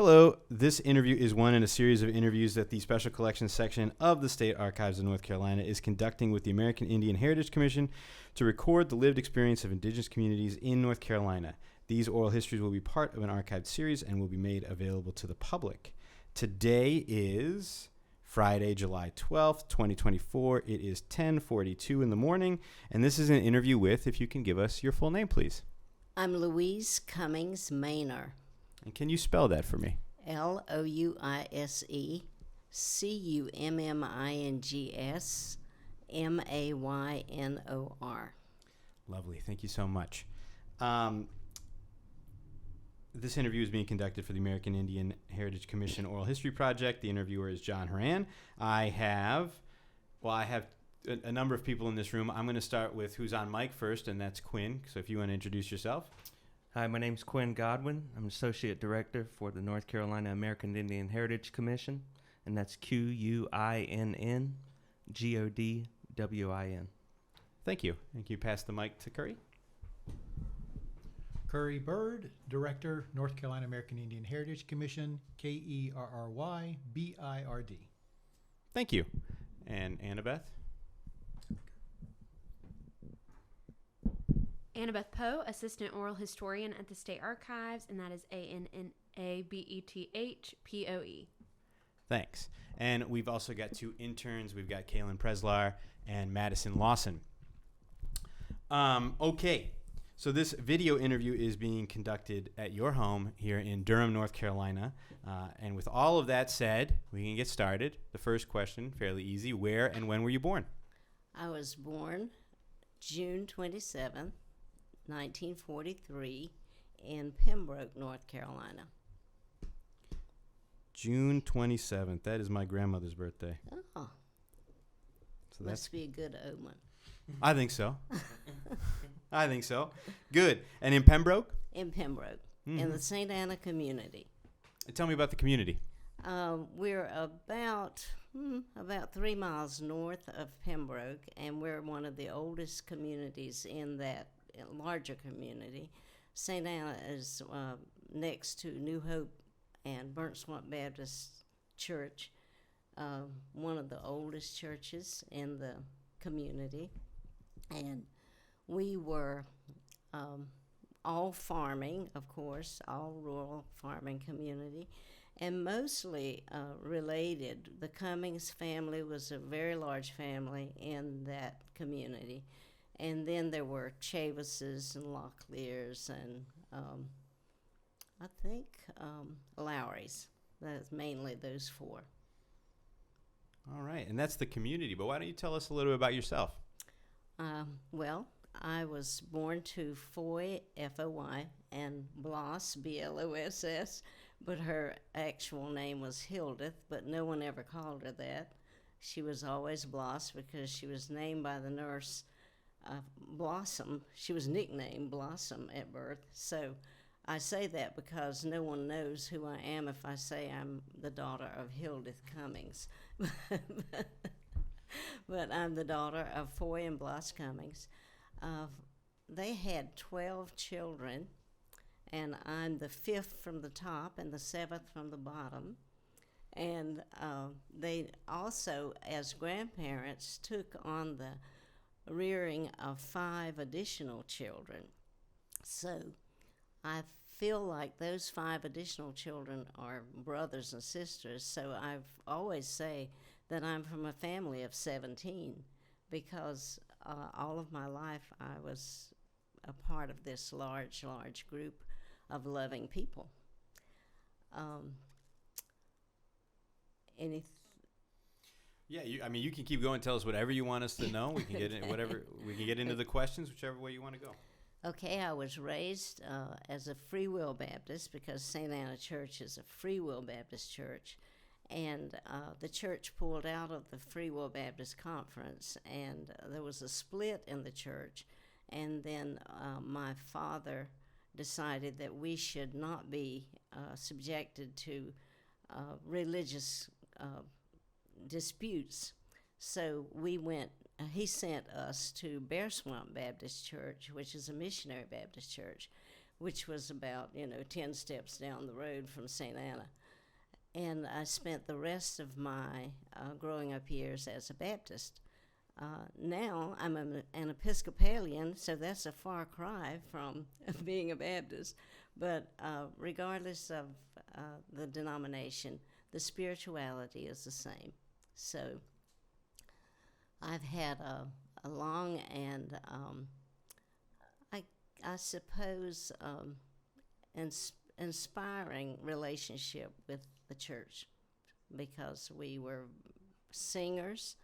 Hello, this interview is one in a series of interviews that the Special Collections section of the State Archives of North Carolina is conducting with the American Indian Heritage Commission to record the lived experience of indigenous communities in North Carolina. These oral histories will be part of an archived series and will be made available to the public. Today is Friday, July 12th, 2024. It is 10:42 in the morning, and this is an interview with, if you can give us your full name, please. I'm Louise Cummings Maynor. And can you spell that for me? Louise Cummings Lovely. Thank you so much. This interview is being conducted for the American Indian Heritage Commission Oral History Project. The interviewer is John Horan. I have a number of people in this room. I'm going to start with who's on mic first, and that's Quinn. So if you want to introduce yourself. Hi, my name's Quinn Godwin. I'm Associate Director for the North Carolina American Indian Heritage Commission, and that's QUINNGODWIN. Thank you. Thank you. Pass the mic to Curry. Curry Bird, Director, North Carolina American Indian Heritage Commission, KERRYBIRD. Thank you. And Annabeth? Annabeth Poe, Assistant Oral Historian at the State Archives, and that is ANNABETHPOE. Thanks. And we've also got two interns. We've got Kaylin Preslar and Madison Lawson. Okay. So this video interview is being conducted at your home here in Durham, North Carolina. And with all of that said, we can get started. The first question, fairly easy. Where and when were you born? I was born June 27th, 1943, in Pembroke, North Carolina. June 27th. That is my grandmother's birthday. Oh, So must be a good omen. I think so. I think so. Good. And in Pembroke? In Pembroke, in the St. Anna community. Tell me about the community. We're about 3 miles north of Pembroke, and we're one of the oldest communities in that larger community. St. Anna is next to New Hope and Burnt Swamp Baptist Church, one of the oldest churches in the community. And we were all farming, of course, all rural farming community, and mostly related. The Cummings family was a very large family in that community. And then there were Chavises and Locklears and I think Lowrys. That's mainly those four. All right. And that's the community. But why don't you tell us a little bit about yourself? Well, I was born to Foy, F-O-Y, and Bloss, B-L-O-S-S, but her actual name was Hildeth, but no one ever called her that. She was always Bloss because she was named by the nurse Blossom. She was nicknamed Blossom at birth. So I say that because no one knows who I am if I say I'm the daughter of Hildeth Cummings. But I'm the daughter of Foy and Bloss Cummings. They had 12 children, and I'm the fifth from the top and the seventh from the bottom. And they also, as grandparents, took on the rearing of 5 additional children. So I feel like those 5 additional children are brothers and sisters. So I've always say that I'm from a family of 17 because all of my life I was a part of this large group of loving people. Yeah, you can keep going. Tell us whatever you want us to know. We can get in, whatever. We can get into the questions, whichever way you want to go. Okay, I was raised as a Free Will Baptist because St. Anna Church is a Free Will Baptist church. And the church pulled out of the Free Will Baptist Conference, and there was a split in the church. And then my father decided that we should not be subjected to religious disputes. So he sent us to Bear Swamp Baptist Church, which is a missionary Baptist church. which was about 10 steps down the road from St. Anna. And I spent the rest of my growing up years as a Baptist. Now I'm an Episcopalian, so that's a far cry from being a Baptist. But regardless of the denomination, the spirituality is the same. So I've had a long and, I suppose, inspiring relationship with the church, because we were singers.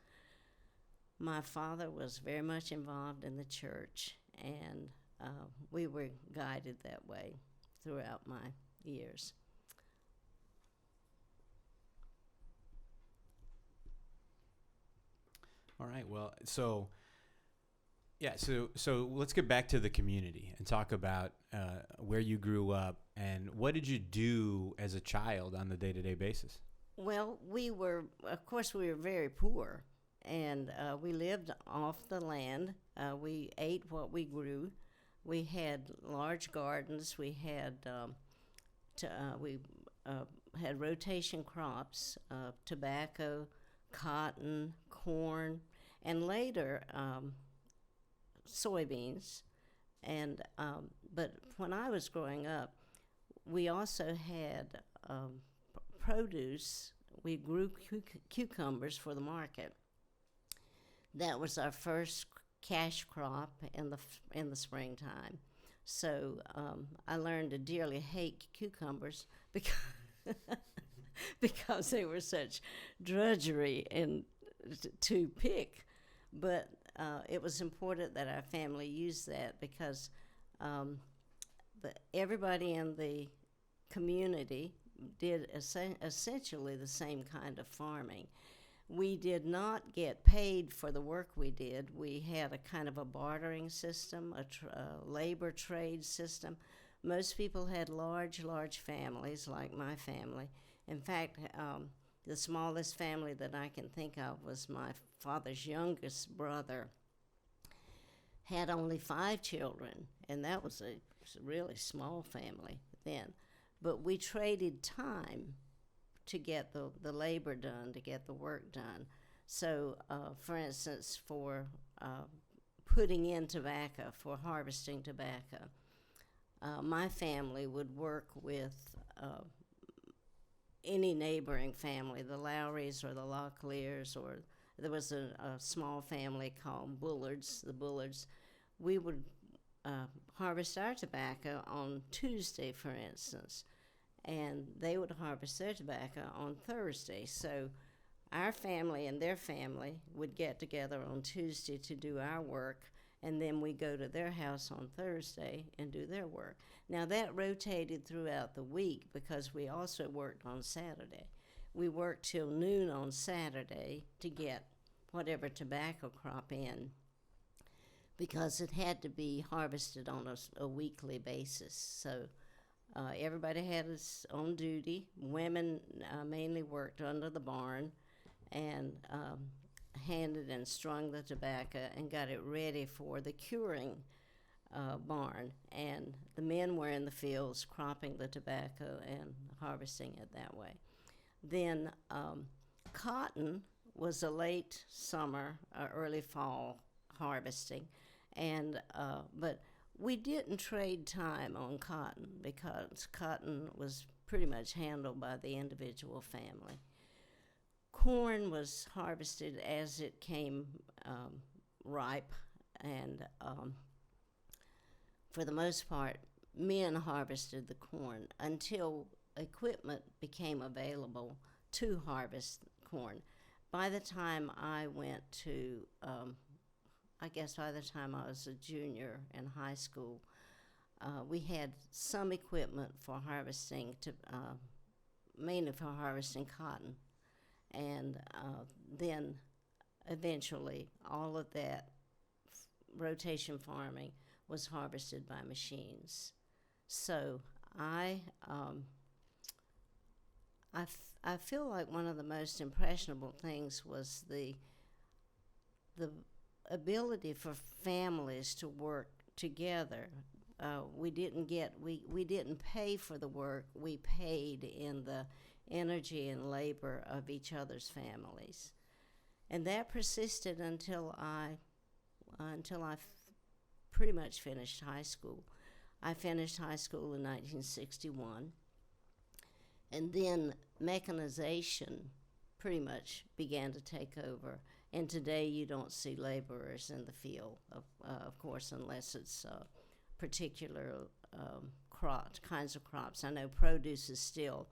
My father was very much involved in the church, and we were guided that way throughout my years. All right. Well, so let's get back to the community and talk about where you grew up and what did you do as a child on the day-to-day basis? Well, of course, we were very poor, and we lived off the land. We ate what we grew. We had large gardens. We had had rotation crops, tobacco, cotton, corn, and later soybeans. And but when I was growing up, we also had produce. We grew cucumbers for the market. That was our first cash crop in the springtime. So I learned to dearly hate cucumbers because they were such drudgery and to pick. But it was important that our family used that because everybody in the community did essentially the same kind of farming. We did not get paid for the work we did. We had a kind of a bartering system, a labor trade system. Most people had large families like my family. In fact, the smallest family that I can think of was my father's youngest brother. Had only 5 children, and that was a really small family then. But we traded time to get the labor done, to get the work done. So, for instance, for putting in tobacco, for harvesting tobacco, my family would work with any neighboring family, the Lowrys or the Locklears, or there was a small family called Bullards, the Bullards. We would harvest our tobacco on Tuesday, for instance, and they would harvest their tobacco on Thursday. So our family and their family would get together on Tuesday to do our work, and then we go to their house on Thursday and do their work. Now that rotated throughout the week because we also worked on Saturday. We worked till noon on Saturday to get whatever tobacco crop in, because it had to be harvested on a weekly basis. So everybody had its own duty. Women mainly worked under the barn and handed and strung the tobacco and got it ready for the curing barn. And the men were in the fields cropping the tobacco and harvesting it that way. Then cotton was a late summer, early fall harvesting. And but we didn't trade time on cotton because cotton was pretty much handled by the individual family. Corn was harvested as it came ripe, and for the most part, men harvested the corn until equipment became available to harvest corn. By the time I went to by the time I was a junior in high school, we had some equipment for harvesting, mainly for harvesting cotton. And then eventually all of that rotation farming was harvested by machines. So I feel like one of the most impressionable things was the ability for families to work together we didn't pay for the work. We paid in the energy and labor of each other's families, and that persisted until I pretty much finished high school. I finished high school in 1961, and then mechanization pretty much began to take over. And today you don't see laborers in the field, of course, unless it's particular kinds of crops. I know produce is still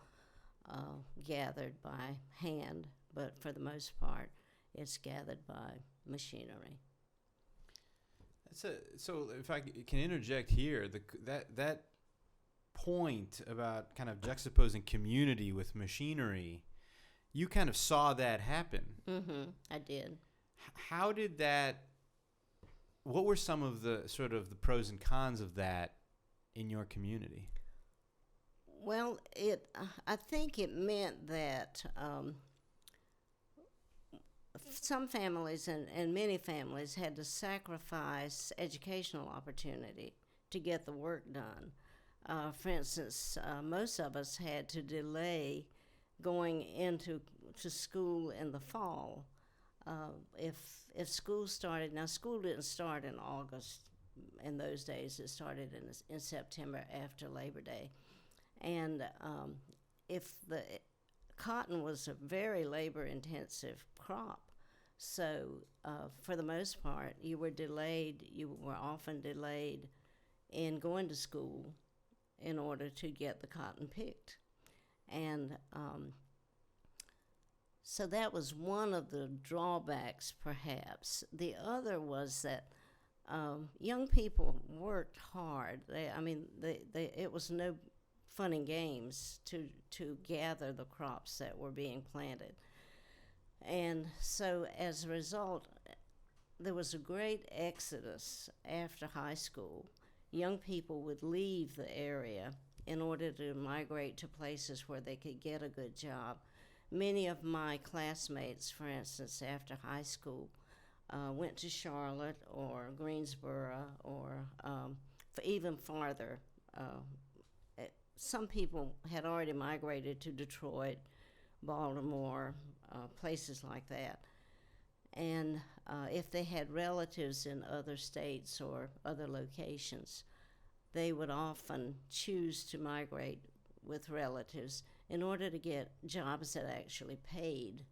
gathered by hand, but for the most part, it's gathered by machinery. So if I can interject here, that point about kind of juxtaposing community with machinery, you kind of saw that happen. Mm-hmm. I did. How did that? What were some of the sort of the pros and cons of that in your community? Well, I think it meant that some families and many families had to sacrifice educational opportunity to get the work done. For instance, most of us had to delay going into school in the fall. If school started, now school didn't start in August in those days. It started in September after Labor Day. And if the cotton was a very labor-intensive crop, so for the most part, you were often delayed in going to school in order to get the cotton picked. And so that was one of the drawbacks, perhaps. The other was that young people worked hard. It was no fun and games to gather the crops that were being planted. And so as a result, there was a great exodus after high school. Young people would leave the area in order to migrate to places where they could get a good job. Many of my classmates, for instance, after high school, went to Charlotte or Greensboro or even farther. Some people had already migrated to Detroit, Baltimore, places like that. And if they had relatives in other states or other locations, they would often choose to migrate with relatives in order to get jobs that actually paid.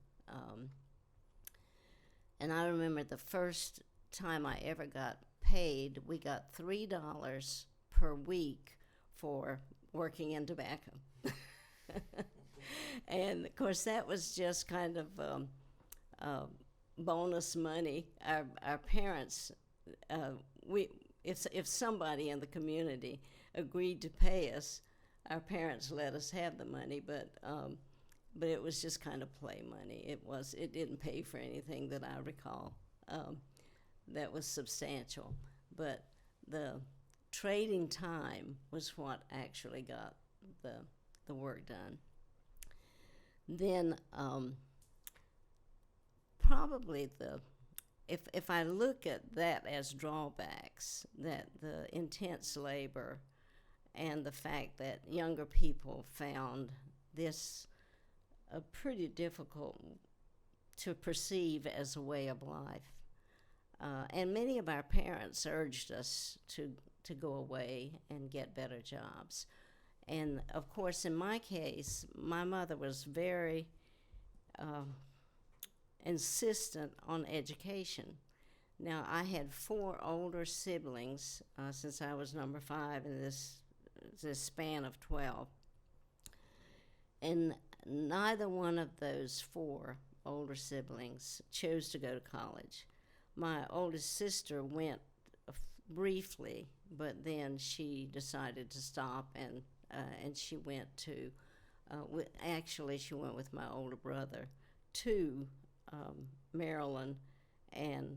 And I remember the first time I ever got paid, we got $3 per week for working in tobacco. And of course that was just kind of bonus money. Our parents, if somebody in the community agreed to pay us, our parents let us have the money, but it was just kind of play money. It didn't pay for anything that I recall that was substantial, but the trading time was what actually got the work done. Then probably if I look at that as drawbacks, that the intense labor and the fact that younger people found this pretty difficult to perceive as a way of life. And many of our parents urged us to go away and get better jobs. And of course, in my case, my mother was very insistent on education. Now, I had 4 older siblings since I was number 5 in this span of 12. And neither one of those 4 older siblings chose to go to college. My oldest sister went briefly, but then she decided to stop, and she went to, she went with my older brother to Maryland and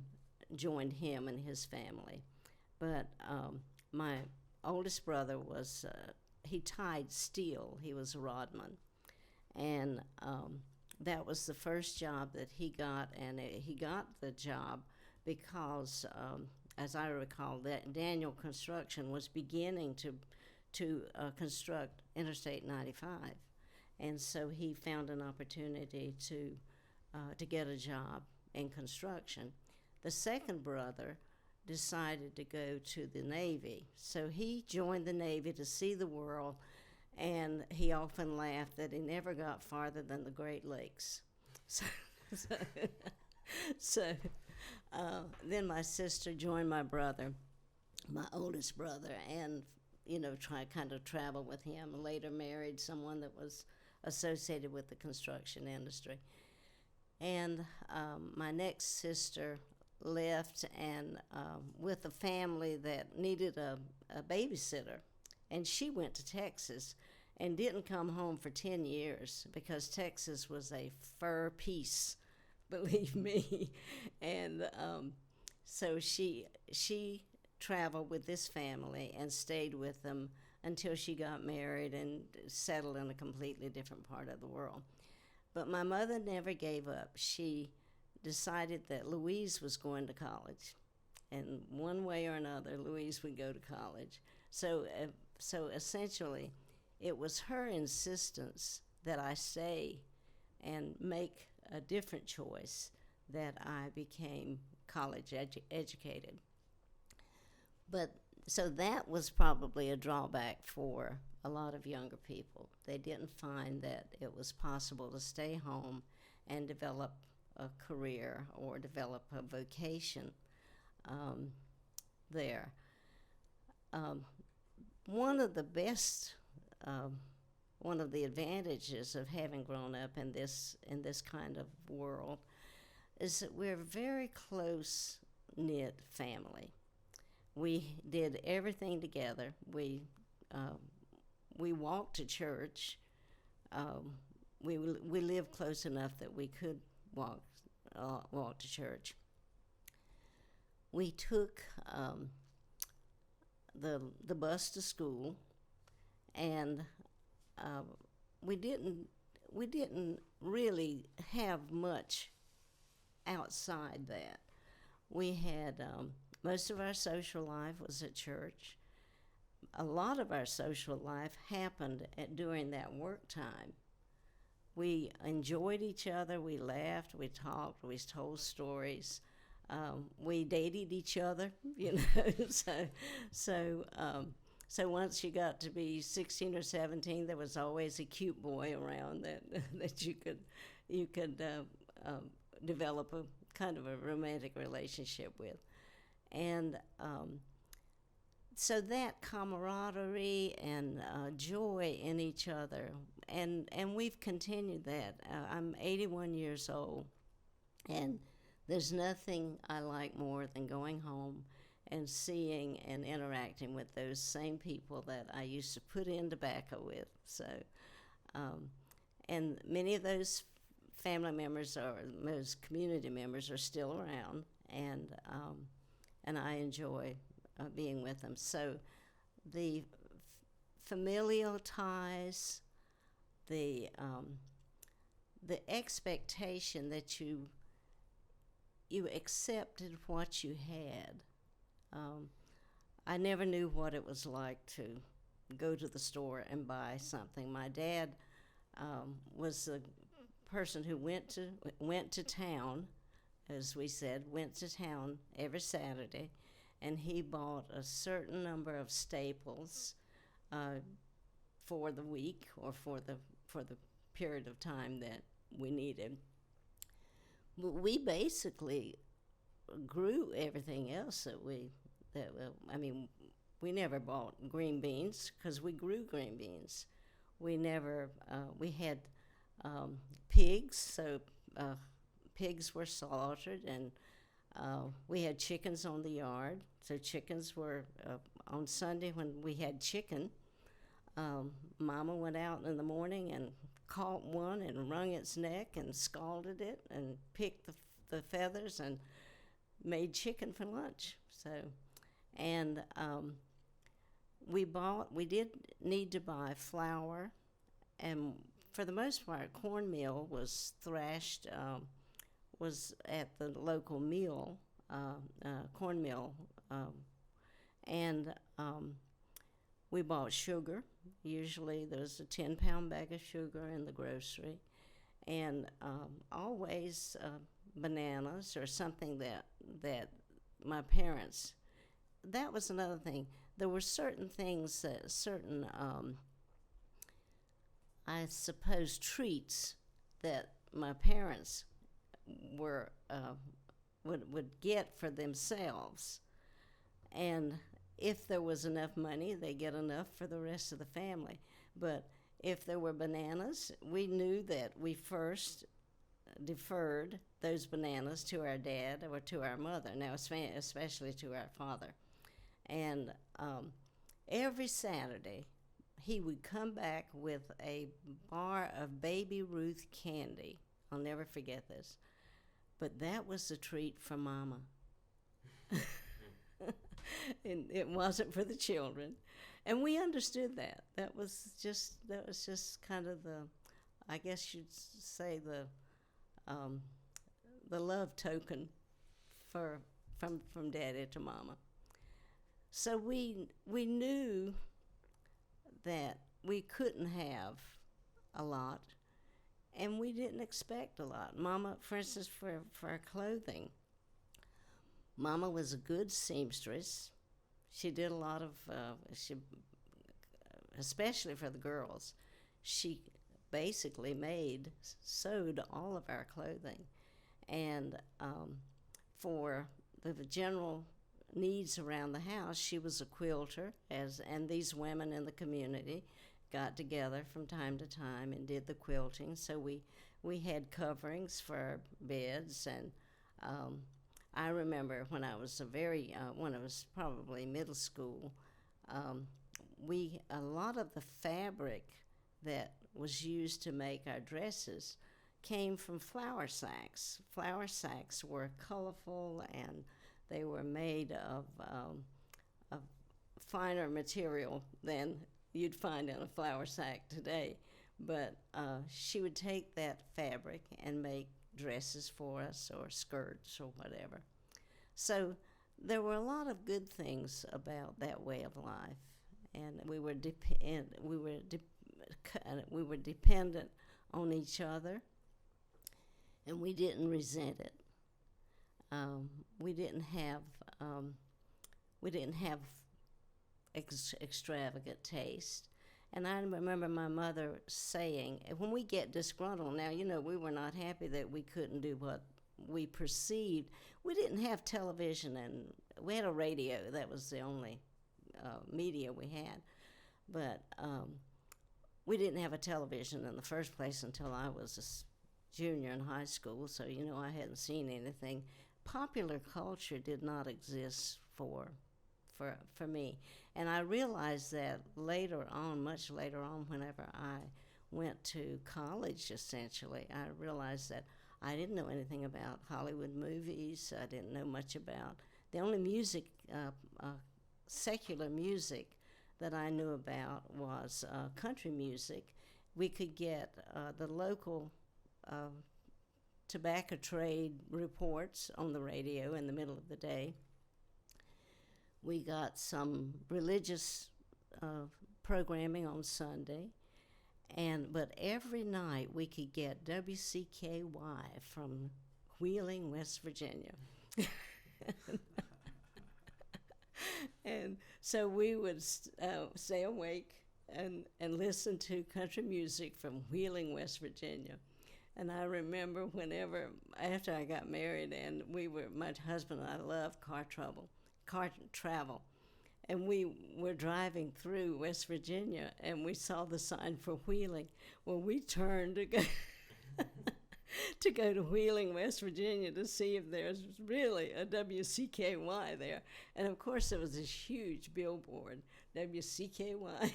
joined him and his family. But my oldest brother he tied steel. He was a rodman. And that was the first job that he got, and he got the job because as I recall, that Daniel Construction was beginning to construct Interstate 95, and so he found an opportunity to get a job in construction. The second brother decided to go to the Navy, so he joined the Navy to see the world, and he often laughed that he never got farther than the Great Lakes. So then my sister joined my brother, my oldest brother, and kind of travel with him. Later married someone that was associated with the construction industry. And my next sister left and with a family that needed a babysitter, and she went to Texas and didn't come home for 10 years because Texas was a fur piece, believe me. And so she traveled with this family and stayed with them until she got married and settled in a completely different part of the world. But my mother never gave up. She decided that Louise was going to college, and one way or another, Louise would go to college. So essentially, it was her insistence that I stay and make a different choice that I became college educated. But so that was probably a drawback for a lot of younger people. They didn't find that it was possible to stay home and develop a career or develop a vocation there. One of the advantages of having grown up in this kind of world is that we're a very close-knit family. We did everything together. We walked to church. We lived close enough that we could walk to church. We took the bus to school, and we didn't really have much outside that. We had most of our social life was at church. A lot of our social life happened during that work time. We enjoyed each other. We laughed. We talked. We told stories. We dated each other, So once you got to be 16 or 17, there was always a cute boy around that you could develop a kind of a romantic relationship with, and so that camaraderie and joy in each other, and we've continued that. I'm 81 years old, and there's nothing I like more than going home and seeing and interacting with those same people that I used to put in tobacco with. So, and many of those family members or those community members are still around, and I enjoy being with them. So, the familial ties, the expectation that you accepted what you had. I never knew what it was like to go to the store and buy something. My dad was the person who went to town, as we said, went to town every Saturday, and he bought a certain number of staples for the week or for the period of time that we needed. But we basically grew everything else we never bought green beans because we grew green beans. We had pigs, so pigs were slaughtered, and we had chickens on the yard. So chickens were, on Sunday when we had chicken, Mama went out in the morning and caught one and wrung its neck and scalded it and picked the feathers and made chicken for lunch. So, and we did need to buy flour, and for the most part, cornmeal was thrashed, was at the local mill, cornmeal and we bought sugar. Usually there's a 10-pound bag of sugar in the grocery, and always bananas or something that my parents. That was another thing. There were certain things that I suppose, treats that my parents were would get for themselves, and if there was enough money, they get enough for the rest of the family. But if there were bananas, we knew that we first deferred those bananas to our dad or to our mother. Now, especially to our father, and every Saturday, he would come back with a bar of Baby Ruth candy. I'll never forget this. But that was a treat for Mama. And it wasn't for the children. And we understood that. That was just kind of the, I guess you'd say, the love token from Daddy to Mama. So we knew that we couldn't have a lot, and we didn't expect a lot. Mama, for instance, for our clothing, Mama was a good seamstress. She did a lot of, especially for the girls, she basically sewed all of our clothing. And for the general needs around the house, she was a quilter, and these women in the community got together from time to time and did the quilting. So we had coverings for our beds, and I remember when I was when I was probably middle school, a lot of the fabric that was used to make our dresses came from flour sacks. Flour sacks were colorful, and they were made of finer material than you'd find in a flour sack today. But she would take that fabric and make dresses for us, or skirts, or whatever. So there were a lot of good things about that way of life, and we were dependent on each other, and we didn't resent it. We didn't have extravagant taste. And I remember my mother saying, when we get disgruntled, now, we were not happy that we couldn't do what we perceived. We didn't have television, and we had a radio. That was the only media we had. But we didn't have a television in the first place until I was a junior in high school, so, I hadn't seen anything. Popular culture did not exist for me. And I realized that later on, much later on, whenever I went to college, essentially, I realized that I didn't know anything about Hollywood movies. I didn't know much about. The only music, secular music that I knew about was country music. We could get the local tobacco trade reports on the radio in the middle of the day. We got some religious programming on Sunday, but every night we could get WCKY from Wheeling, West Virginia. And so we would stay awake and listen to country music from Wheeling, West Virginia. And I remember after I got married, and my husband and I loved car travel. And we were driving through West Virginia, and we saw the sign for Wheeling. Well, we turned to go to go to Wheeling, West Virginia, to see if there's really a WCKY there. And of course, there was this huge billboard, WCKY.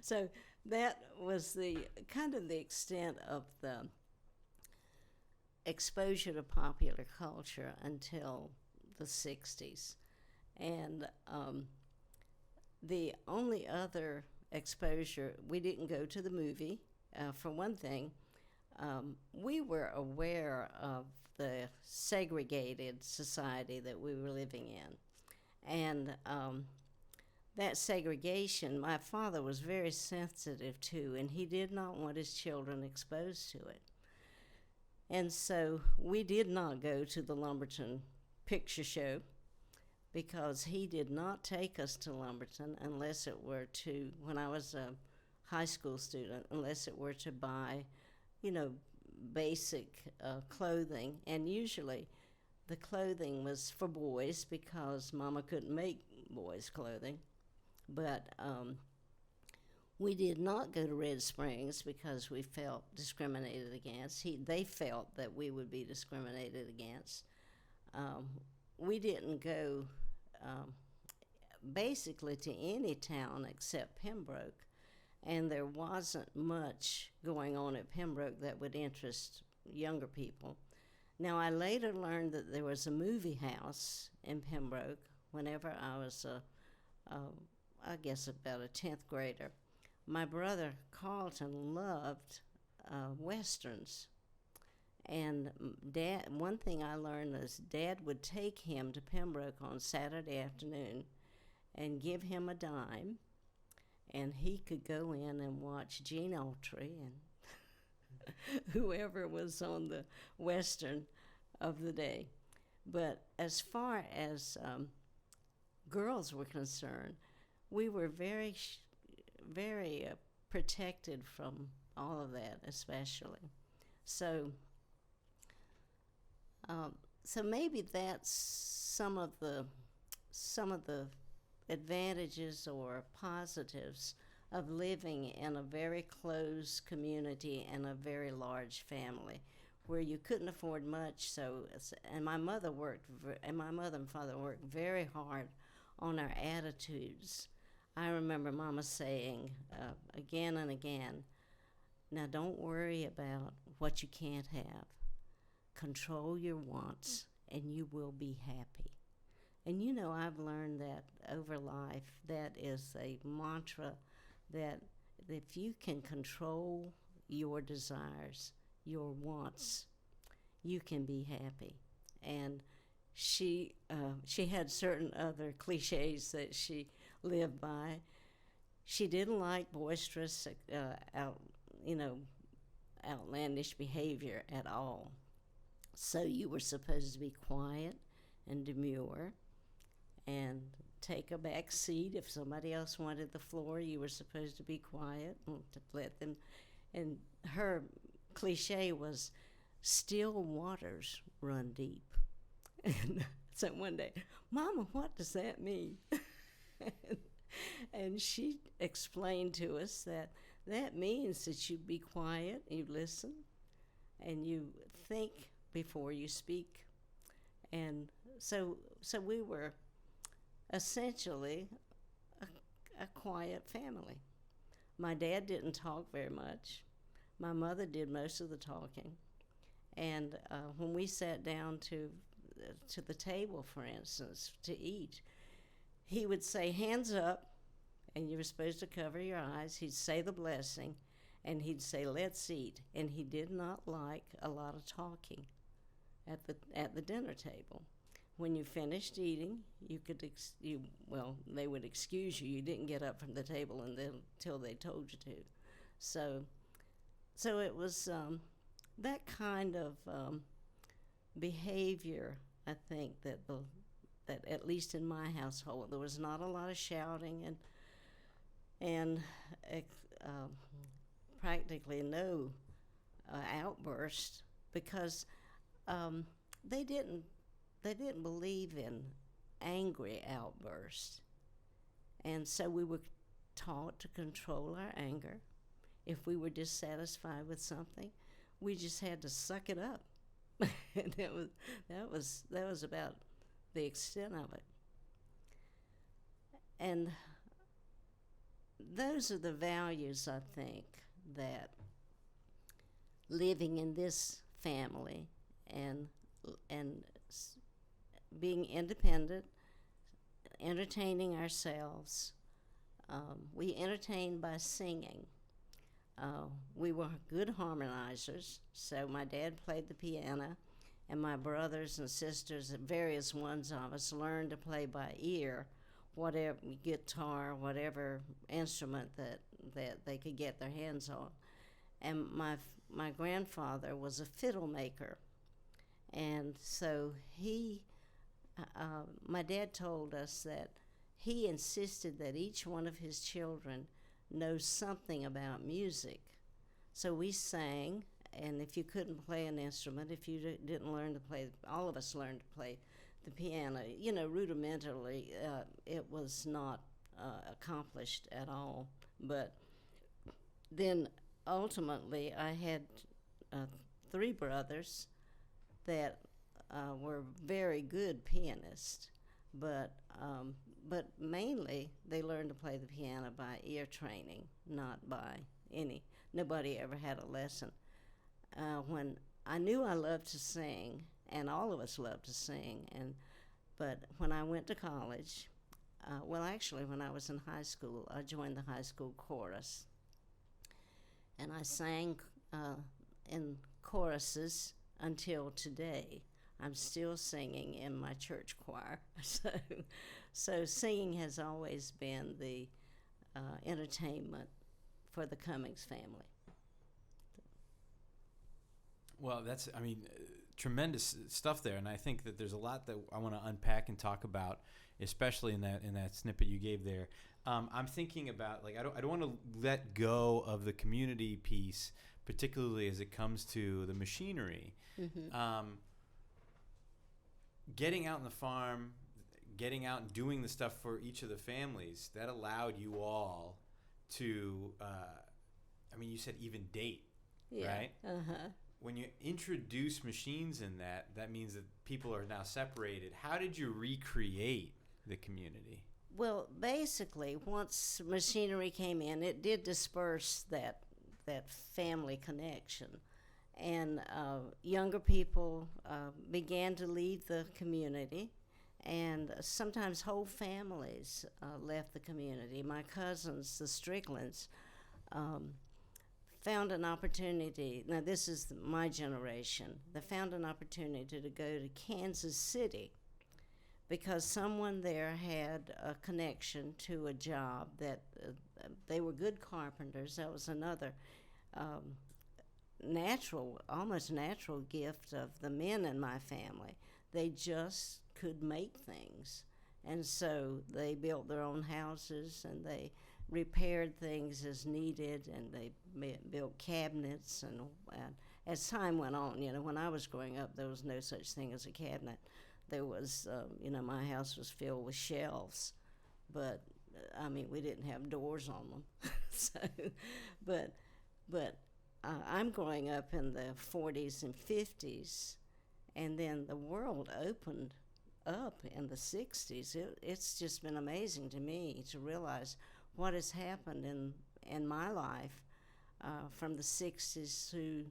So that was the kind of the extent of the exposure to popular culture until the 60s. And the only other exposure, we didn't go to the movie. For one thing, we were aware of the segregated society that we were living in. And that segregation, my father was very sensitive to, and he did not want his children exposed to it. And so we did not go to the Lumberton picture show because he did not take us to Lumberton unless it were to, when I was a high school student, unless it were to buy, basic clothing. And usually the clothing was for boys because Mama couldn't make boys' clothing. But we did not go to Red Springs because we felt discriminated against. They felt that we would be discriminated against. We didn't go basically to any town except Pembroke, and there wasn't much going on at Pembroke that would interest younger people. Now, I later learned that there was a movie house in Pembroke whenever I was, I guess, about a 10th grader. My brother Carlton loved Westerns. And Dad, one thing I learned is Dad would take him to Pembroke on Saturday afternoon and give him a dime, and he could go in and watch Gene Autry and whoever was on the Western of the day. But as far as girls were concerned, we were very protected from all of that, especially. So maybe that's some of the advantages or positives of living in a very close community and a very large family, where you couldn't afford much. And my mother and father worked very hard on our attitudes. I remember Mama saying again and again, "Now don't worry about what you can't have. Control your wants, and you will be happy." And I've learned that over life, that is a mantra, that if you can control your desires, your wants, you can be happy. And she had certain other cliches that she lived by. She didn't like boisterous, outlandish behavior at all. So you were supposed to be quiet and demure and take a back seat. If somebody else wanted the floor, you were supposed to be quiet and to let them. And her cliche was, "Still waters run deep." And so one day, "Mama, what does that mean?" And she explained to us that means that you be quiet, you listen, and you think before you speak. And so we were essentially a quiet family. My dad didn't talk very much. My mother did most of the talking. And when we sat down to the table, for instance, to eat, he would say, "Hands up," and you were supposed to cover your eyes. He'd say the blessing, and he'd say, "Let's eat." And he did not like a lot of talking at the dinner table. When you finished eating, they would excuse you. You didn't get up from the table until they told you to. So it was that kind of behavior, I think, that at least in my household, there was not a lot of shouting and practically no outburst, because they didn't believe in angry outbursts. And so we were taught to control our anger. If we were dissatisfied with something, we just had to suck it up. And that was about the extent of it. And those are the values, I think, that living in this family and being independent, entertaining ourselves. We entertained by singing. We were good harmonizers, so my dad played the piano, and my brothers and sisters, various ones of us, learned to play by ear, whatever guitar, whatever instrument that they could get their hands on. And my grandfather was a fiddle maker, and so my dad told us that he insisted that each one of his children knows something about music. So we sang, and if you couldn't play an instrument, if you didn't learn to play, all of us learned to play the piano. You know, rudimentarily, it was not accomplished at all. But then ultimately, I had 3 brothers that were very good pianists, but mainly they learned to play the piano by ear training, not by nobody ever had a lesson. When I knew I loved to sing, and all of us loved to sing, but when I went to college, when I was in high school, I joined the high school chorus, and I sang in choruses until today. I'm still singing in my church choir. So singing has always been the entertainment for the Cummings family. Well, that's, tremendous stuff there, and I think that there's a lot that I want to unpack and talk about, especially in that snippet you gave there. I'm thinking about, like, I don't want to let go of the community piece, particularly as it comes to the machinery. Mm-hmm. Getting out on the farm, getting out and doing the stuff for each of the families, that allowed you all to, you said even date, right? Uh-huh. When you introduce machines in that means that people are now separated. How did you recreate the community? Well, basically, once machinery came in, it did disperse that family connection. And younger people began to leave the community, and sometimes whole families left the community. My cousins, the Stricklands, found an opportunity. Now, this is my generation. They found an opportunity to go to Kansas City because someone there had a connection to a job that they were good carpenters. That was another almost natural gift of the men in my family. They just could make things. And so they built their own houses, and they repaired things as needed, and they built cabinets. And as time went on, when I was growing up, there was no such thing as a cabinet. There was, my house was filled with shelves, but we didn't have doors on them. But I'm growing up in the 40s and 50s, and then the world opened up in the 60s. It's just been amazing to me to realize what has happened in my life from the 60s to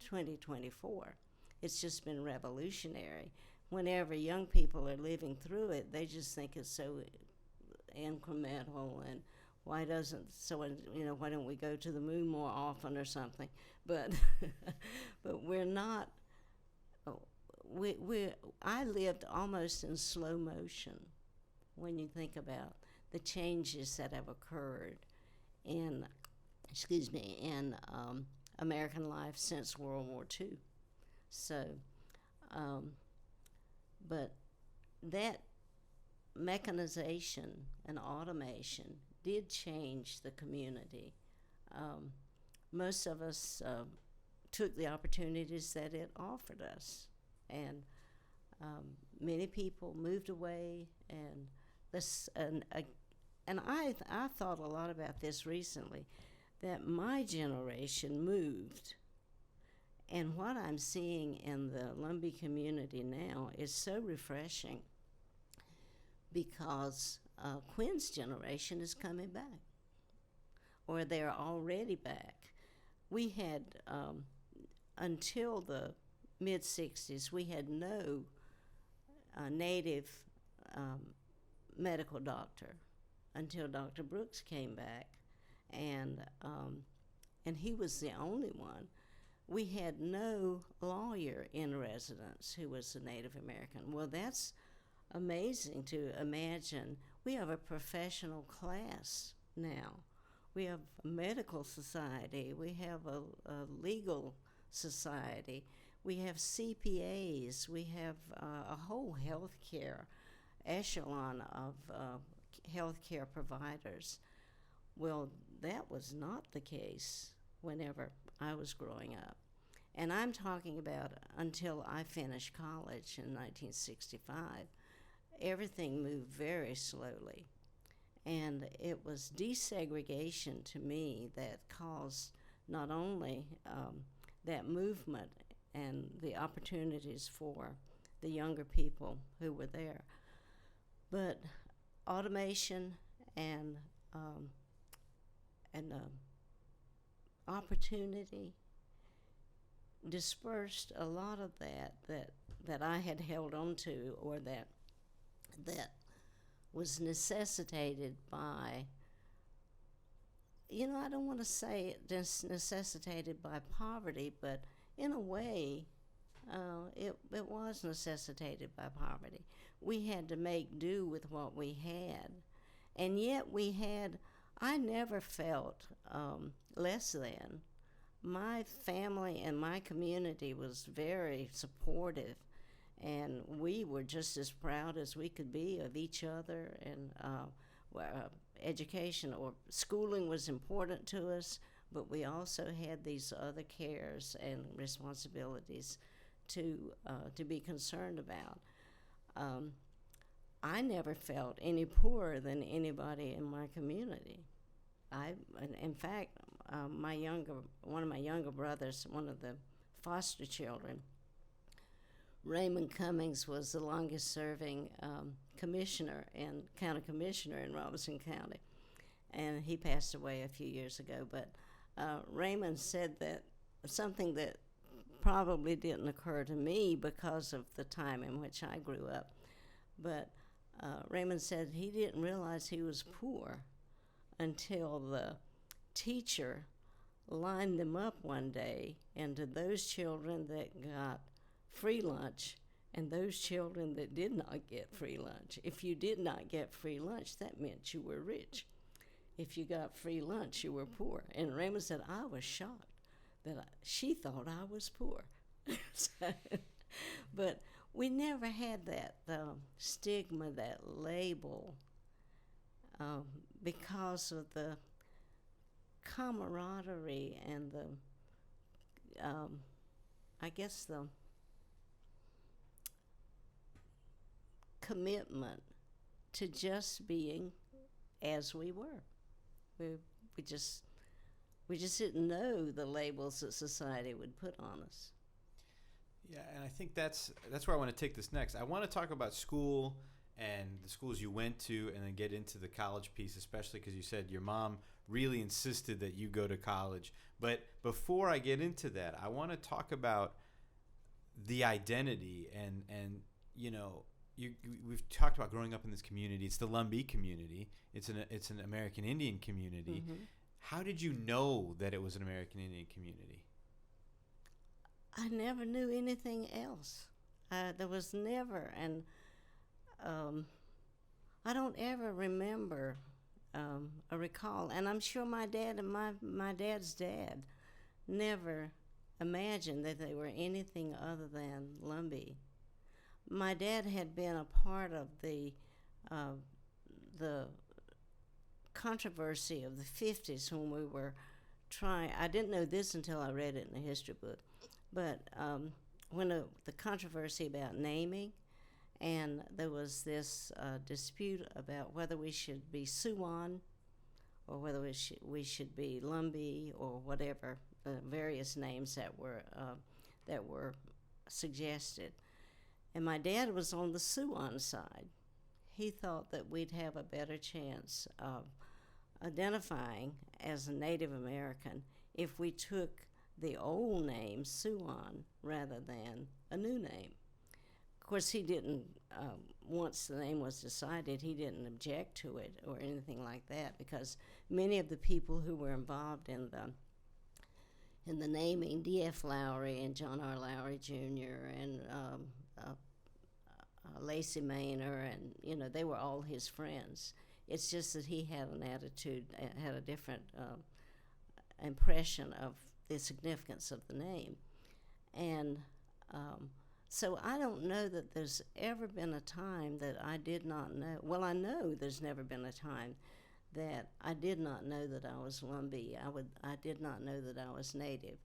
2024. It's just been revolutionary. Whenever young people are living through it, they just think it's so incremental, and why don't we go to the moon more often or something? But but we're not. I lived almost in slow motion when you think about the changes that have occurred in American life since World War II. So, but that mechanization and automation did change the community. Most of us took the opportunities that it offered us, and many people moved away. And I thought a lot about this recently, that my generation moved, and what I'm seeing in the Lumbee community now is so refreshing, because Quinn's generation is coming back, or they're already back. We had, until the mid-60s, we had no native medical doctor until Dr. Brooks came back, and he was the only one. we had no lawyer in residence who was a Native American. Well, that's amazing to imagine. We have a professional class now. We have a medical society. We have a legal society. We have CPAs. We have a whole healthcare echelon of healthcare providers. Well, that was not the case whenever I was growing up. And I'm talking about until I finished college in 1965. Everything moved very slowly. And it was desegregation to me that caused not only that movement and the opportunities for the younger people who were there, but automation and opportunity dispersed a lot of that I had held on to, or that was necessitated by, I don't want to say it necessitated by poverty, but in a way, it was necessitated by poverty. We had to make do with what we had, and yet I never felt less than. My family and my community was very supportive, and we were just as proud as we could be of each other. And education or schooling was important to us, but we also had these other cares and responsibilities to be concerned about. I never felt any poorer than anybody in my community. In fact, one of my younger brothers, one of the foster children, Raymond Cummings, was the longest serving commissioner and county commissioner in Robeson County, and he passed away a few years ago. But Raymond said that something that probably didn't occur to me because of the time in which I grew up, but Raymond said he didn't realize he was poor until the teacher lined them up one day, and to those children that got free lunch and those children that did not get free lunch. If you did not get free lunch, that meant you were rich. If you got free lunch, you were poor. And Raymond said, I was shocked that she thought I was poor. But we never had that stigma, that label, because of the camaraderie and the commitment to just being as we were. We just didn't know the labels that society would put on us. Yeah, and I think that's where I want to take this next. I want to talk about school and the schools you went to, and then get into the college piece, especially because you said your mom really insisted that you go to college. But before I get into that, I want to talk about the identity and we've talked about growing up in this community. It's the Lumbee community. It's an American Indian community. Mm-hmm. How did you know that it was an American Indian community? I never knew anything else. There was never, and I don't ever remember or recall, and I'm sure my dad and my dad's dad never imagined that they were anything other than Lumbee. My dad had been a part of the controversy of the 50s when we were trying. I didn't know this until I read it in a history book, but when the controversy about naming, and there was this dispute about whether we should be Siouan or whether we should be Lumbee or whatever, various names that were suggested. And my dad was on the Siouan side. He thought that we'd have a better chance of identifying as a Native American if we took the old name, Siouan, rather than a new name. Of course, he didn't, once the name was decided, he didn't object to it or anything like that, because many of the people who were involved in in the naming, D.F. Lowry and John R. Lowry Jr. and Lacey Maynor, and they were all his friends. It's just that he had an attitude, had a different impression of the significance of the name. And so I don't know that there's ever been a time that I did not know. Well, I know there's never been a time that I did not know that I was Lumbee. I did not know that I was Native.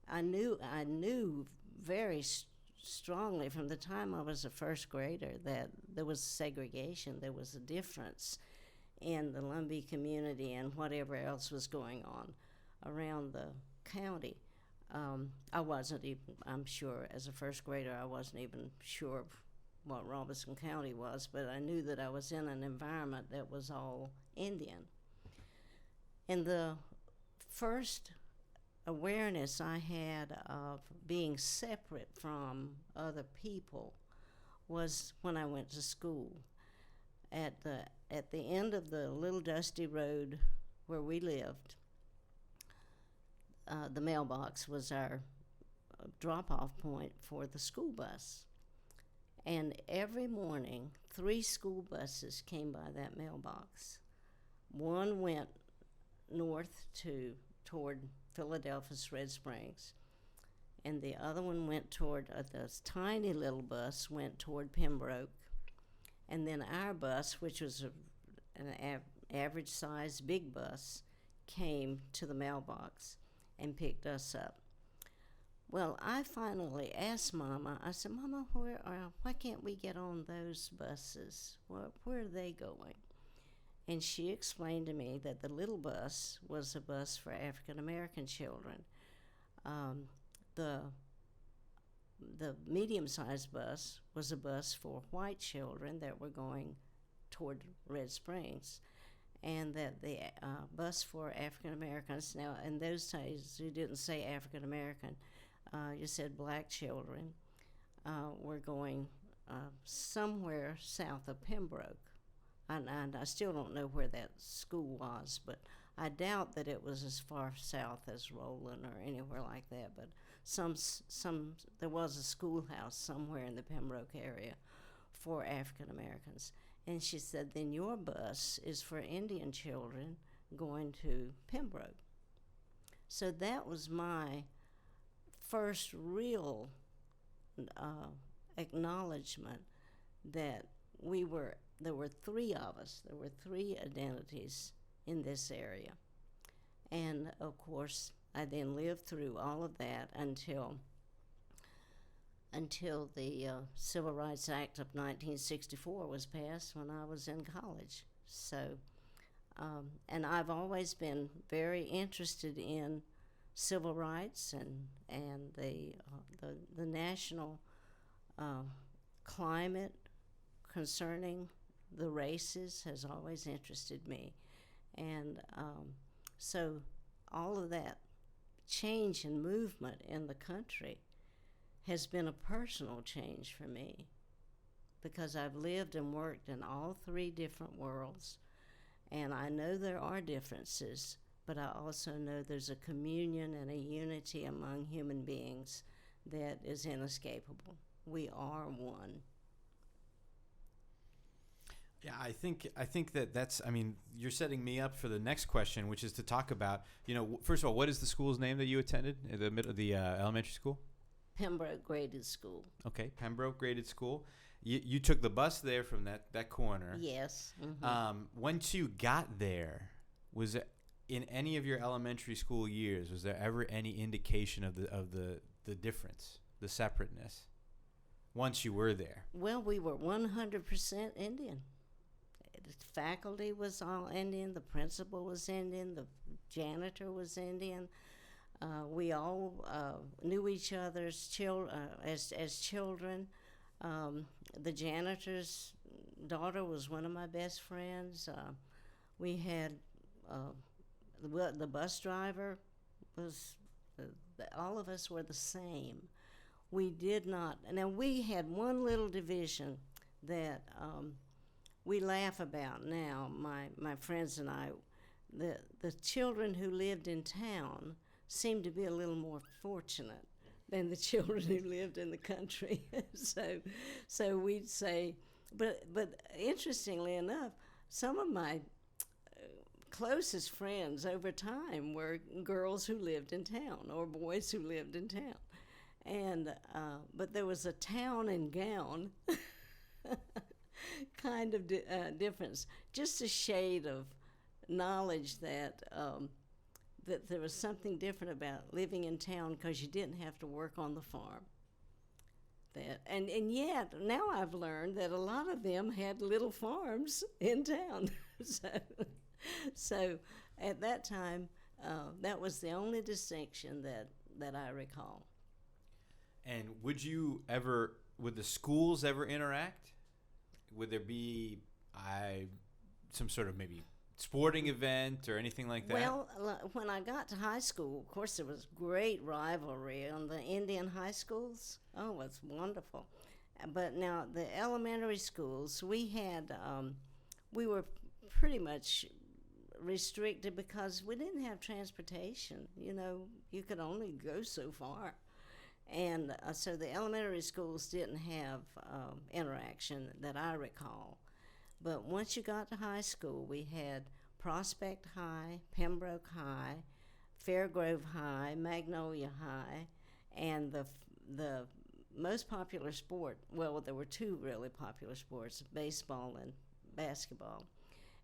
I knew very strongly from the time I was a first grader that there was segregation. There was a difference in the Lumbee community and whatever else was going on around the county. I wasn't even, I'm sure, as a first grader, I wasn't even sure of what Robeson County was, but I knew that I was in an environment that was all Indian. And the first awareness I had of being separate from other people was when I went to school. At the end of the little dusty road where we lived, the mailbox was our drop-off point for the school bus. And every morning, 3 school buses came by that mailbox. One went north toward Philadelphia's Red Springs, and the other one went toward, this tiny little bus went toward Pembroke, and then our bus, which was an average-sized big bus, came to the mailbox and picked us up. Well, I finally asked Mama, I said, Mama, why can't we get on those buses? Where are they going? And she explained to me that the little bus was a bus for African American children. The medium-sized bus was a bus for white children that were going toward Red Springs, and that the bus for African Americans, now in those days you didn't say African American, you said black children, were going somewhere south of Pembroke. And I still don't know where that school was, but I doubt that it was as far south as Roland or anywhere like that. But there was a schoolhouse somewhere in the Pembroke area for African Americans. And she said, then your bus is for Indian children going to Pembroke. So that was my first real acknowledgement that there were 3 of us. There were 3 identities in this area. And of course, I then lived through all of that until the Civil Rights Act of 1964 was passed when I was in college. So, and I've always been very interested in civil rights and the national climate concerning the races has always interested me. And so all of that change and movement in the country has been a personal change for me, because I've lived and worked in all 3 different worlds, and I know there are differences, but I also know there's a communion and a unity among human beings that is inescapable. We are one. Yeah, I think that's, I mean, you're setting me up for the next question, which is to talk about, first of all, what is the school's name that you attended, the elementary school? Pembroke Graded School. Okay, Pembroke Graded School. You took the bus there from that corner. Yes. Mm-hmm. Once you got there, was it in any of your elementary school years, was there ever any indication of the difference, the separateness, once you were there? Well, we were 100% Indian. The faculty was all Indian. The principal was Indian. The janitor was Indian. We all knew each other's as children. The janitor's daughter was one of my best friends. We had the bus driver was. All of us were the same. We did not. Now we had one little division that we laugh about now. My friends and I, the children who lived in town seemed to be a little more fortunate than the children who lived in the country. So we'd say, but interestingly enough, some of my closest friends over time were girls who lived in town or boys who lived in town. And but there was a town and gown kind of difference, just a shade of knowledge that that there was something different about living in town because you didn't have to work on the farm. And yet now I've learned that a lot of them had little farms in town. So at that time, that was the only distinction that I recall. And would the schools ever interact? Would there be some sort of maybe sporting event or anything like that? Well, when I got to high school, of course, there was great rivalry on the Indian high schools. Oh, it's wonderful. But now the elementary schools, we were pretty much restricted because we didn't have transportation. You know, you could only go so far. And so the elementary schools didn't have interaction that I recall. But once you got to high school, we had Prospect High, Pembroke High, Fairgrove High, Magnolia High, and the most popular sport, well, there were two really popular sports, baseball and basketball.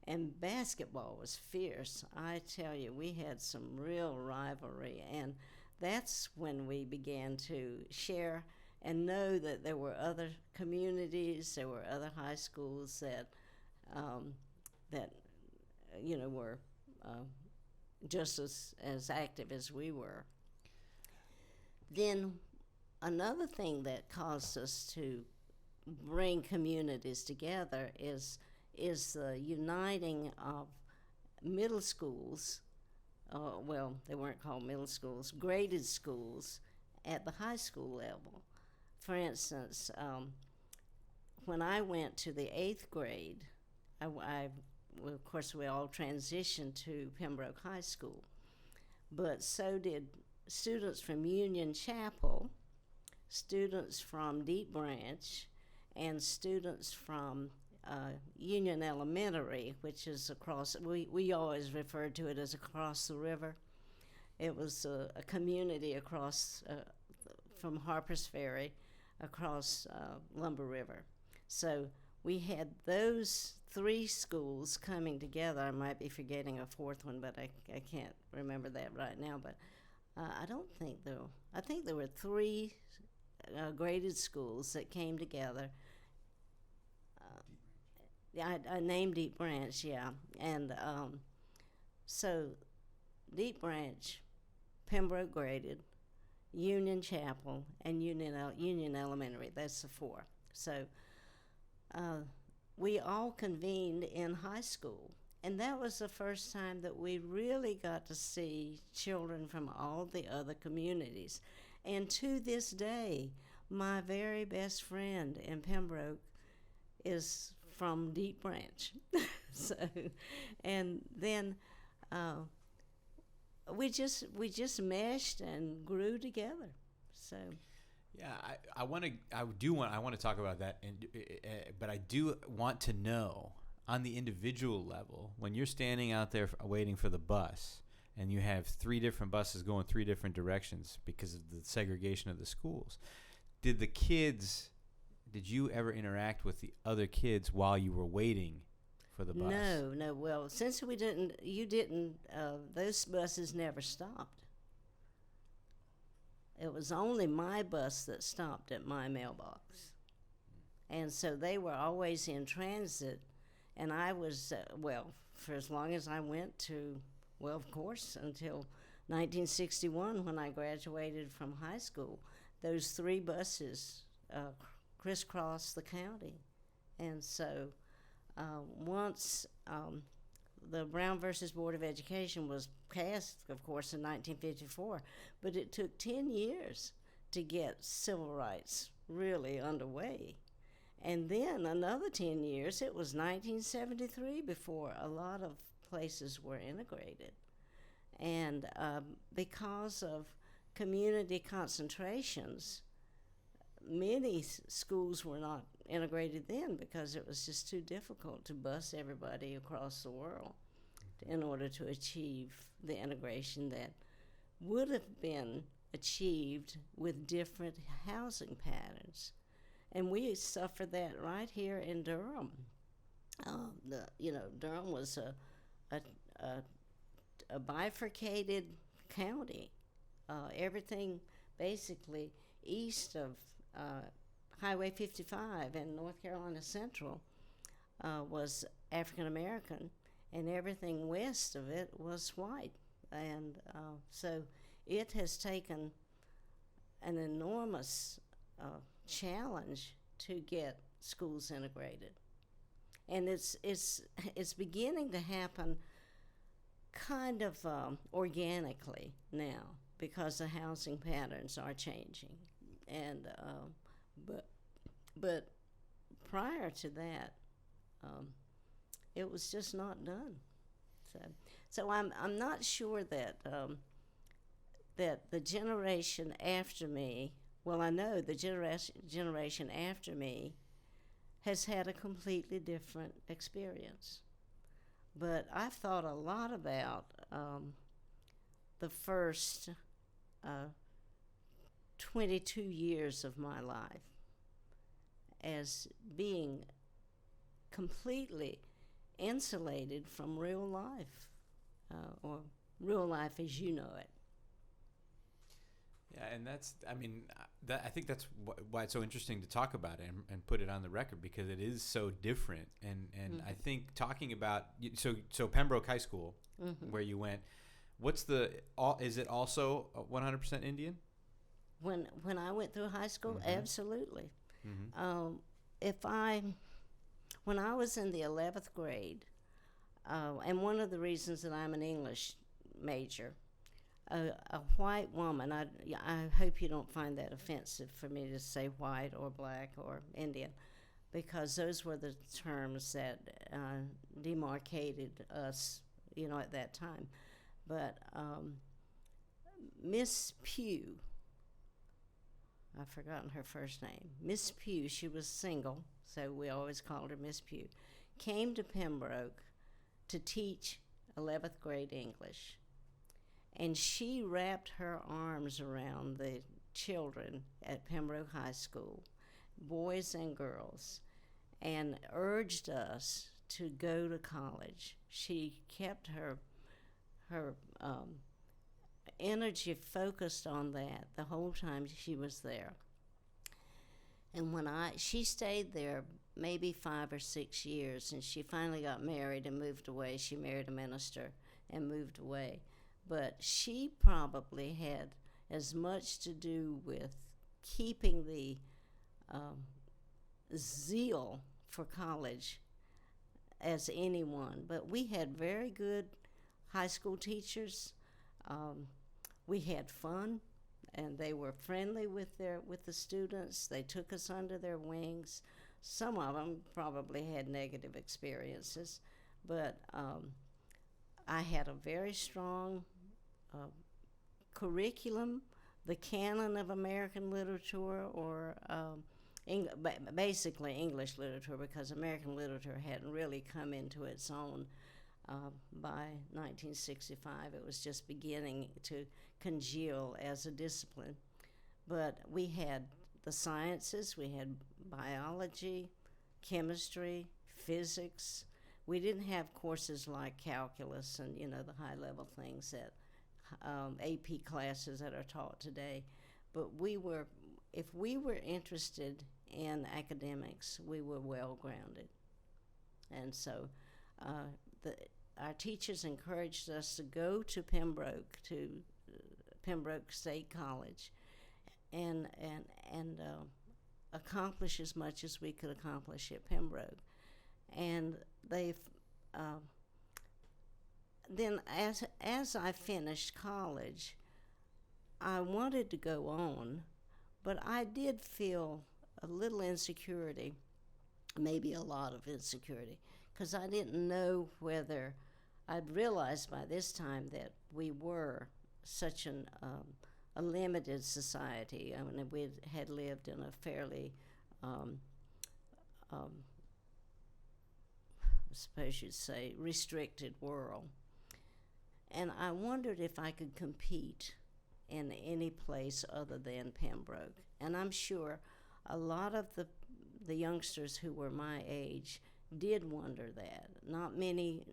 And basketball was fierce. I tell you, we had some real rivalry, and that's when we began to share and know that there were other communities, there were other high schools that were just as active as we were. Then another thing that caused us to bring communities together is the uniting of middle schools. Well, they weren't called middle schools, graded schools at the high school level. For instance, when I went to the 8th grade, well, of course, we all transitioned to Pembroke High School, but so did students from Union Chapel, students from Deep Branch, and students from Union Elementary, which is across, we always referred to it as across the river. It was a community across from Harper's Ferry across Lumbee River. So we had those 3 schools coming together. I might be forgetting a 4th one, but I can't remember that right now. But I don't think I think there were 3 graded schools that came together. I named Deep Branch, yeah. And so Deep Branch, Pembroke graded, Union Chapel, and Union Elementary. That's the 4. So we all convened in high school. And that was the first time that we really got to see children from all the other communities. And to this day, my very best friend in Pembroke is from Deep Branch. And then we just meshed and grew together. So yeah, I want to talk about that, but I do want to know on the individual level, when you're standing out there waiting for the bus and you have 3 different buses going 3 different directions because of the segregation of the schools, did you ever interact with the other kids while you were waiting for the bus? No. Well, since those buses never stopped. It was only my bus that stopped at my mailbox. And so they were always in transit. And I was, for as long as I went to, of course, until 1961 when I graduated from high school, those 3 buses crisscrossed the county. And so once the Brown versus Board of Education was passed, of course, in 1954, but it took 10 years to get civil rights really underway. And then another 10 years, it was 1973 before a lot of places were integrated. And because of community concentrations, many schools were not integrated then because it was just too difficult to bus everybody across the world in order to achieve the integration that would have been achieved with different housing patterns. And we suffered that right here in Durham. Durham was a bifurcated county. Everything basically east of Highway 55 in North Carolina Central was African American, and everything west of it was white. And so it has taken an enormous challenge to get schools integrated. And it's beginning to happen kind of organically now because the housing patterns are changing. And but prior to that, it was just not done. So I'm not sure that that the generation after me, well, I know the generation after me has had a completely different experience. But I've thought a lot about the first 22 years of my life as being completely insulated from real life, or real life as you know it. Yeah, and I think that's why it's so interesting to talk about it and put it on the record, because it is so different. And I think talking about, so Pembroke High School, where you went, is it also 100% Indian? When I went through high school, absolutely. When I was in the 11th grade, and one of the reasons that I'm an English major, a white woman, I hope you don't find that offensive for me to say white or black or Indian, because those were the terms that demarcated us, at that time. But Miss Pugh, I've forgotten her first name, Miss Pugh, she was single, so we always called her Miss Pugh, came to Pembroke to teach 11th grade English. And she wrapped her arms around the children at Pembroke High School, boys and girls, and urged us to go to college. She kept her energy focused on that the whole time she was there. And she stayed there maybe 5 or 6 years, and she finally got married and moved away. She married a minister and moved away. But she probably had as much to do with keeping the zeal for college as anyone. But we had very good high school teachers. We had fun, and they were friendly with the students. They took us under their wings. Some of them probably had negative experiences, but I had a very strong curriculum, the canon of American literature, or basically English literature, because American literature hadn't really come into its own by 1965. It was just beginning to congeal as a discipline. But we had the sciences, we had biology, chemistry, physics. We didn't have courses like calculus and, the high-level things that AP classes that are taught today. But if we were interested in academics, we were well-grounded. And so our teachers encouraged us to go to Pembroke State College, and accomplish as much as we could accomplish at Pembroke. And then as I finished college, I wanted to go on, but I did feel a little insecurity, maybe a lot of insecurity, because I didn't know whether I'd realized by this time that we were such a limited society. I mean, we had lived in a fairly, I suppose you'd say, restricted world. And I wondered if I could compete in any place other than Pembroke. And I'm sure a lot of the youngsters who were my age did wonder that. Not many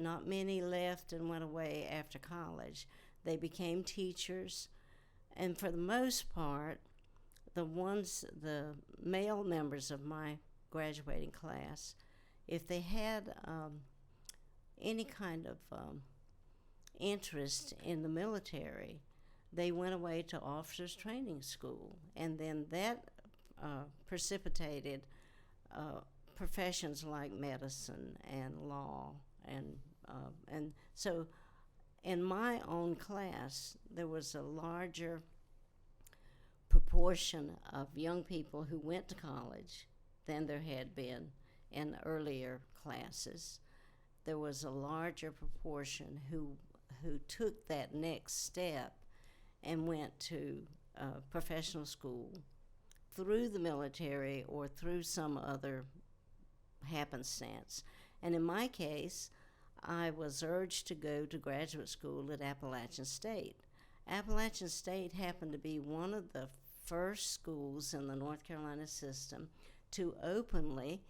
left and went away after college. They became teachers, and for the most part, the male members of my graduating class, if they had any kind of interest in the military, they went away to officers training school, and then that precipitated professions like medicine and law, and so in my own class there was a larger proportion of young people who went to college than there had been in earlier classes. There was a larger proportion who took that next step and went to professional school through the military or through some other happenstance. And in my case, I was urged to go to graduate school at Appalachian State. Appalachian State happened to be one of the first schools in the North Carolina system to openly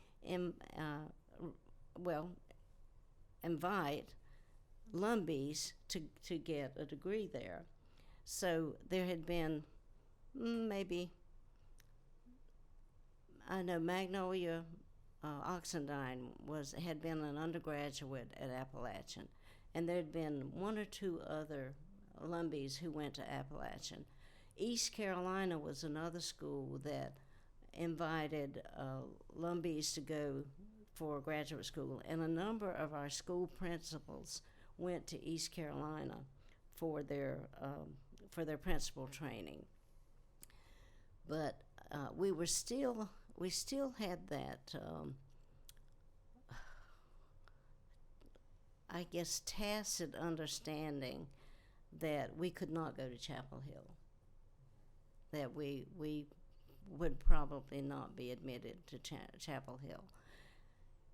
invite Lumbees to get a degree there. So there had been Magnolia Oxendine had been an undergraduate at Appalachian, and there had been one or two other Lumbees who went to Appalachian. East Carolina was another school that invited Lumbees to go for graduate school, and a number of our school principals went to East Carolina for their principal training. But we still had that, I guess, tacit understanding that we could not go to Chapel Hill, that we would probably not be admitted to Chapel Hill.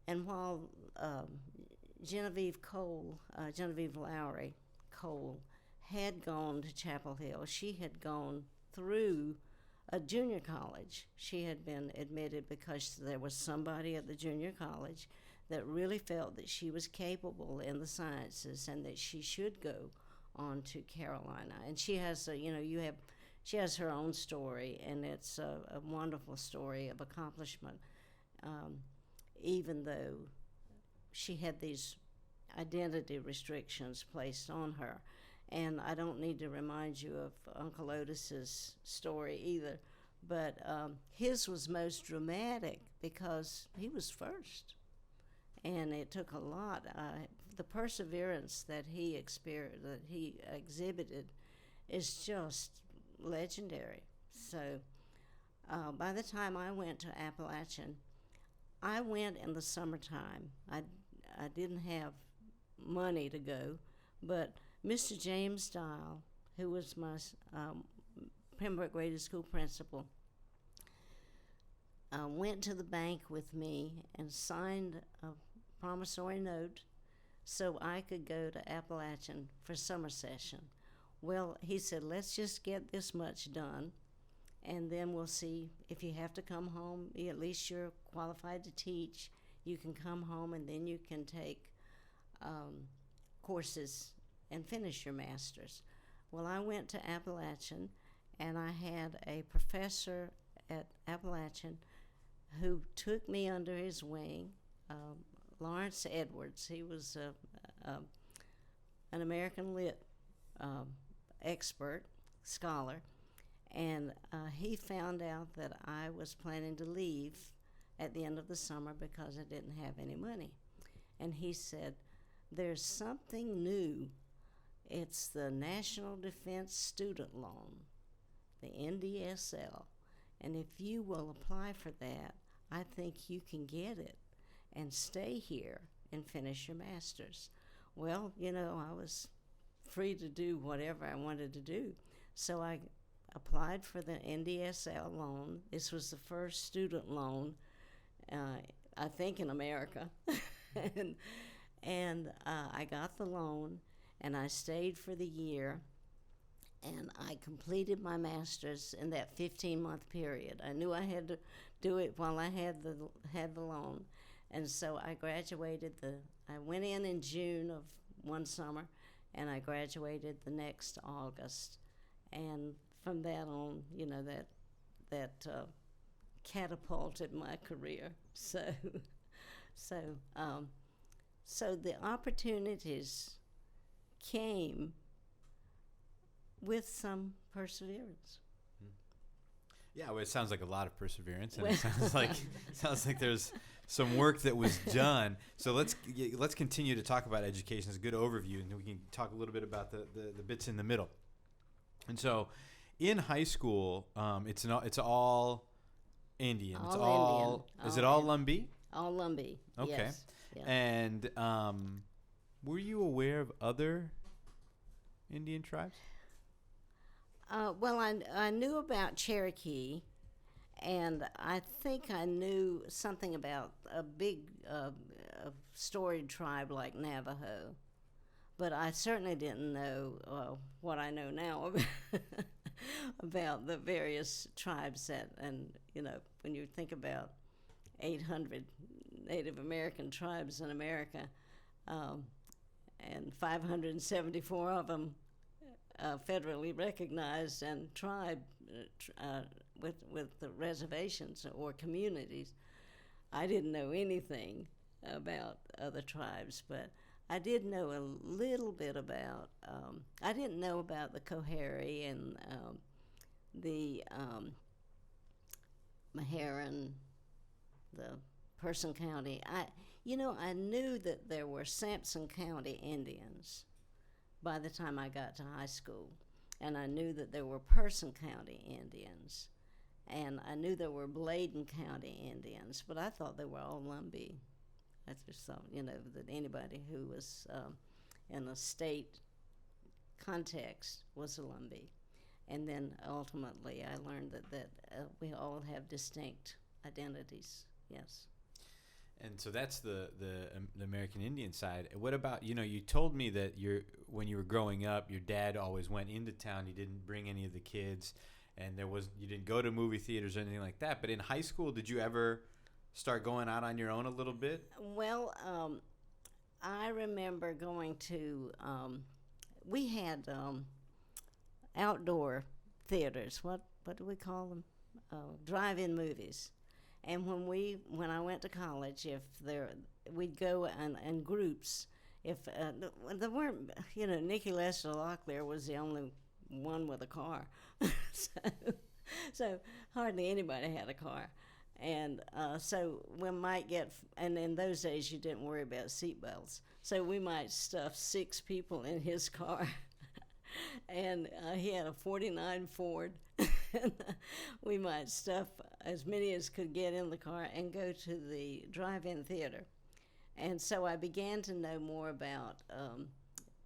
And while Genevieve Lowry Cole had gone to Chapel Hill, she had gone through a junior college. She had been admitted because there was somebody at the junior college that really felt that she was capable in the sciences and that she should go on to Carolina. And she has she has her own story, and it's a wonderful story of accomplishment, even though she had these identity restrictions placed on her. And I don't need to remind you of Uncle Otis's story either, but his was most dramatic because he was first, and it took a lot. The perseverance that he exhibited is just legendary. So by the time I went to Appalachian, I went in the summertime. I didn't have money to go, but Mr. James Dial, who was my Pembroke Grade School principal, went to the bank with me and signed a promissory note so I could go to Appalachian for summer session. Well, he said, let's just get this much done, and then we'll see if you have to come home. At least you're qualified to teach. You can come home, and then you can take courses and finish your master's. Well, I went to Appalachian, and I had a professor at Appalachian who took me under his wing, Lawrence Edwards. He was an American Lit expert, scholar, and he found out that I was planning to leave at the end of the summer because I didn't have any money. And he said, there's something new. It's the National Defense Student Loan, the NDSL, and if you will apply for that, I think you can get it and stay here and finish your master's. well, I was free to do whatever I wanted to do. So I applied for the NDSL loan. This was the first student loan, I think, in America. and I got the loan, and I stayed for the year, and I completed my master's in that 15-month period. I knew I had to do it while I had the loan, and so I graduated. I went in June of one summer, and I graduated the next August, and from that on, that catapulted my career. So the opportunities came with some perseverance. Yeah, well, it sounds like a lot of perseverance, and it sounds like there's some work that was done. So let's continue to talk about education. It's a good overview, and then we can talk a little bit about the bits in the middle. And so, in high school, it's all Indian. Is it all Lumbee? All Lumbee. Okay. Yes. Yeah. And were you aware of other Indian tribes? Well, I knew about Cherokee, and I think I knew something about a big storied tribe like Navajo, but I certainly didn't know what I know now about the various tribes and when you think about 800 Native American tribes in America, and 574 of them federally recognized and tribe with the reservations or communities. I didn't know anything about other tribes, but I did know a little bit about. I didn't know about the Coharie and the Meherrin, the Person County. I knew that there were Sampson County Indians by the time I got to high school, and I knew that there were Person County Indians, and I knew there were Bladen County Indians, but I thought they were all Lumbee. I just thought, that anybody who was in a state context was a Lumbee. And then ultimately I learned that we all have distinct identities, yes. And so that's the American Indian side. What about, you told me that when you were growing up, your dad always went into town. He didn't bring any of the kids, and you didn't go to movie theaters or anything like that. But in high school, did you ever start going out on your own a little bit? Well, I remember going to, we had outdoor theaters. What do we call them? Drive-in movies. And when I went to college, we'd go in groups. If there weren't, Nicky Lester Locklear was the only one with a car, so hardly anybody had a car, and so we might get. And in those days, you didn't worry about seatbelts, so we might stuff 6 people in his car. And he had a 49 Ford. We might stuff as many as could get in the car and go to the drive-in theater. And so I began to know more about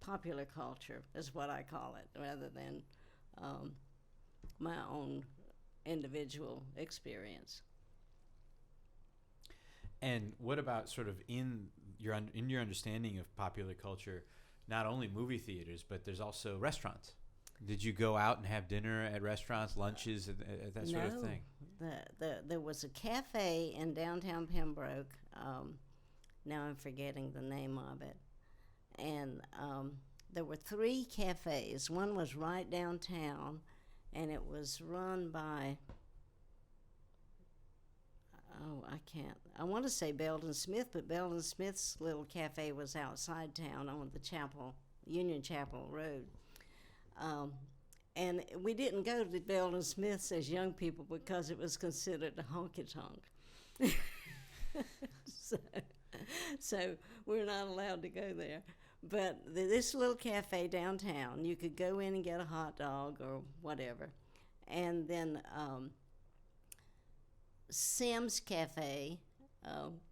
popular culture, is what I call it, rather than my own individual experience. And what about sort of in your understanding of popular culture, not only movie theaters, but there's also restaurants? Did you go out and have dinner at restaurants, lunches, that sort of thing? There was a cafe in downtown Pembroke. Now I'm forgetting the name of it. And there were 3 cafes. One was right downtown, and it was run by, I want to say Belden Smith, but Belden Smith's little cafe was outside town on the Union Chapel Road. And we didn't go to Belden Smith's as young people because it was considered a honky-tonk. So we're not allowed to go there. But this little cafe downtown, you could go in and get a hot dog or whatever. And then Sim's Cafe,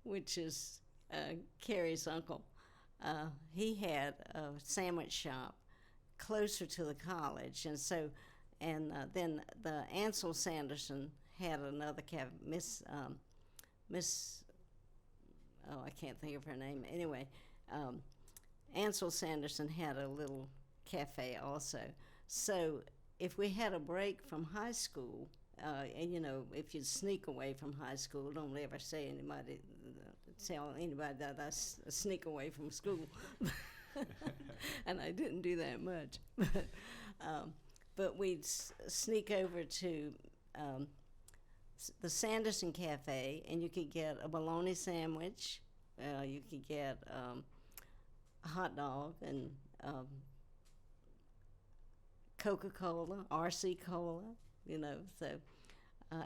which is Carrie's uncle, he had a sandwich shop closer to the college, and so, and then the Ansel Sanderson had another Miss, oh, I can't think of her name. Anyway, Ansel Sanderson had a little cafe also. So if we had a break from high school, and if you sneak away from high school, don't ever tell anybody that I sneak away from school. And I didn't do that much. But we'd sneak over to the Sanderson Cafe, and you could get a bologna sandwich, you could get a hot dog, and Coca-Cola, RC Cola, so,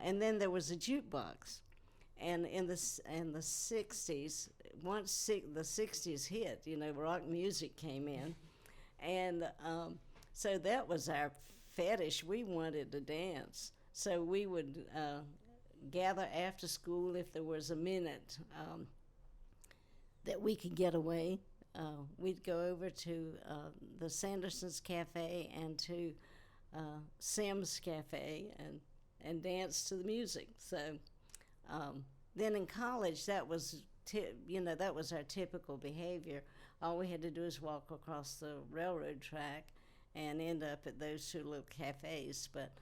and then there was a jukebox. And in the 60s, once the 60s hit, rock music came in. And so that was our fetish. We wanted to dance. So we would gather after school if there was a minute that we could get away. We'd go over to the Sanderson's Cafe and to Sim's Cafe and dance to the music. So then in college, that was that was our typical behavior. All we had to do is walk across the railroad track and end up at those two little cafes. But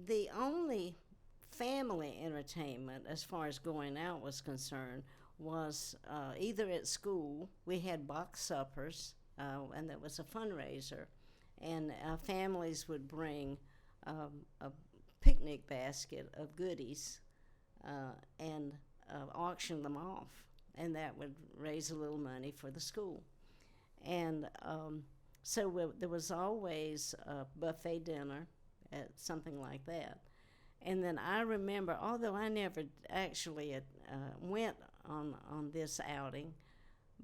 the only family entertainment, as far as going out was concerned, was either at school. We had box suppers, and that was a fundraiser, and families would bring a picnic basket of goodies and auction them off, and that would raise a little money for the school. And so there was always a buffet dinner at something like that. And then I remember, although I never actually went on this outing,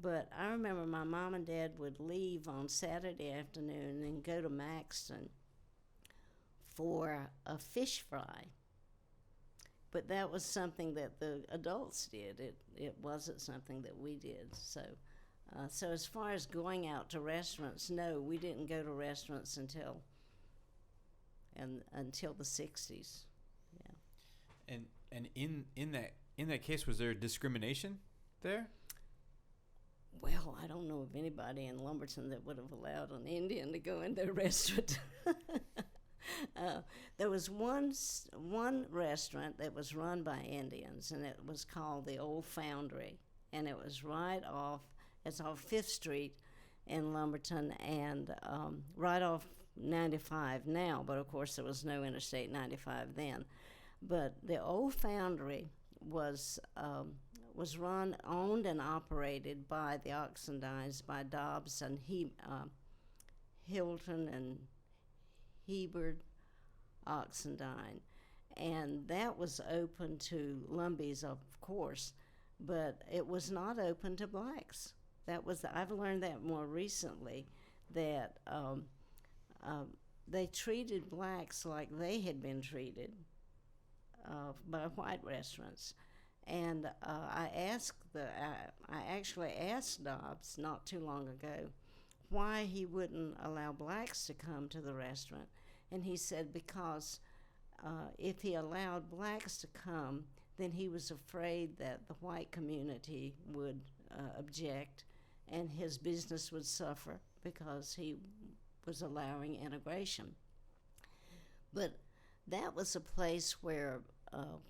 but I remember my mom and dad would leave on Saturday afternoon and go to Maxton for a fish fry. But that was something that the adults did. It wasn't something that we did. So as far as going out to restaurants, no, we didn't go to restaurants until the 60s. Yeah. And in that case, was there discrimination there? Well, I don't know of anybody in Lumberton that would have allowed an Indian to go in their restaurant. There was one restaurant that was run by Indians, and it was called the Old Foundry, and it was it's off 5th Street in Lumberton, and right off 95 now, but of course there was no Interstate 95 then. But the Old Foundry was run, owned, and operated by the Oxendines, by Dobbs and Hilton and Hebert Oxendine, and that was open to Lumbees, of course, but it was not open to blacks. I've learned that more recently, that they treated blacks like they had been treated by white restaurants. And I actually asked Dobbs not too long ago why he wouldn't allow blacks to come to the restaurant. And he said because if he allowed blacks to come, then he was afraid that the white community would object and his business would suffer because he was allowing integration. But that was a place where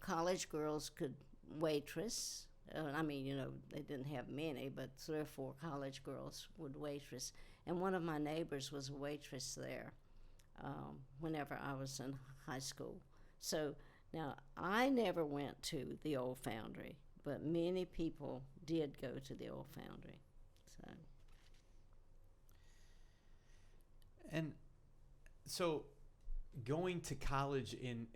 college girls could waitress. They didn't have many, but 3 or 4 college girls would waitress. And one of my neighbors was a waitress there whenever I was in high school. So now, I never went to the Old Foundry, but many people did go to the Old Foundry. So. And so going to college in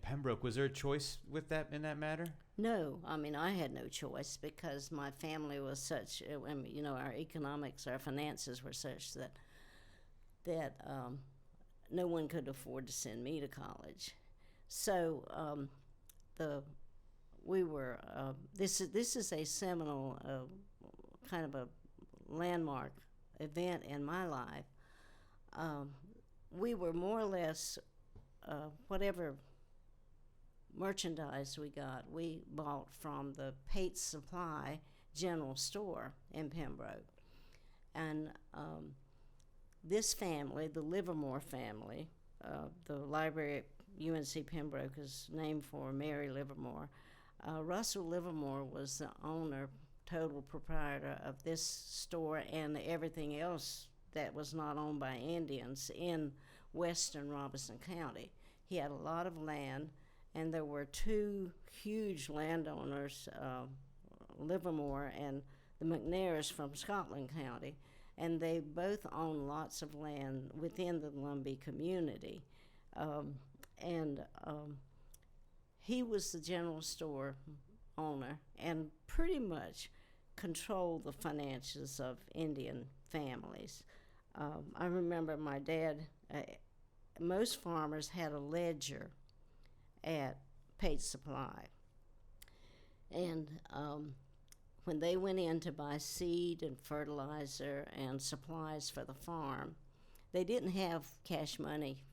Pembroke, was there a choice with that in that matter? No, I had no choice because my family was such, our economics, our finances were such that no one could afford to send me to college. So this is a seminal kind of a landmark event in my life. We were more or less, whatever merchandise we got, we bought from the Pate's Supply General Store in Pembroke. And this family, the Livermore family, the library at UNC Pembroke is named for Mary Livermore. Russell Livermore was the owner, total proprietor of this store and everything else that was not owned by Indians in western Robeson County. He had a lot of land, and there were two huge landowners, Livermore and the McNairs from Scotland County, and they both owned lots of land within the Lumbee community. He was the general store owner and pretty much controlled the finances of Indian families. I remember my dad, most farmers had a ledger at Pate's Supply. And when they went in to buy seed and fertilizer and supplies for the farm, they didn't have cash money,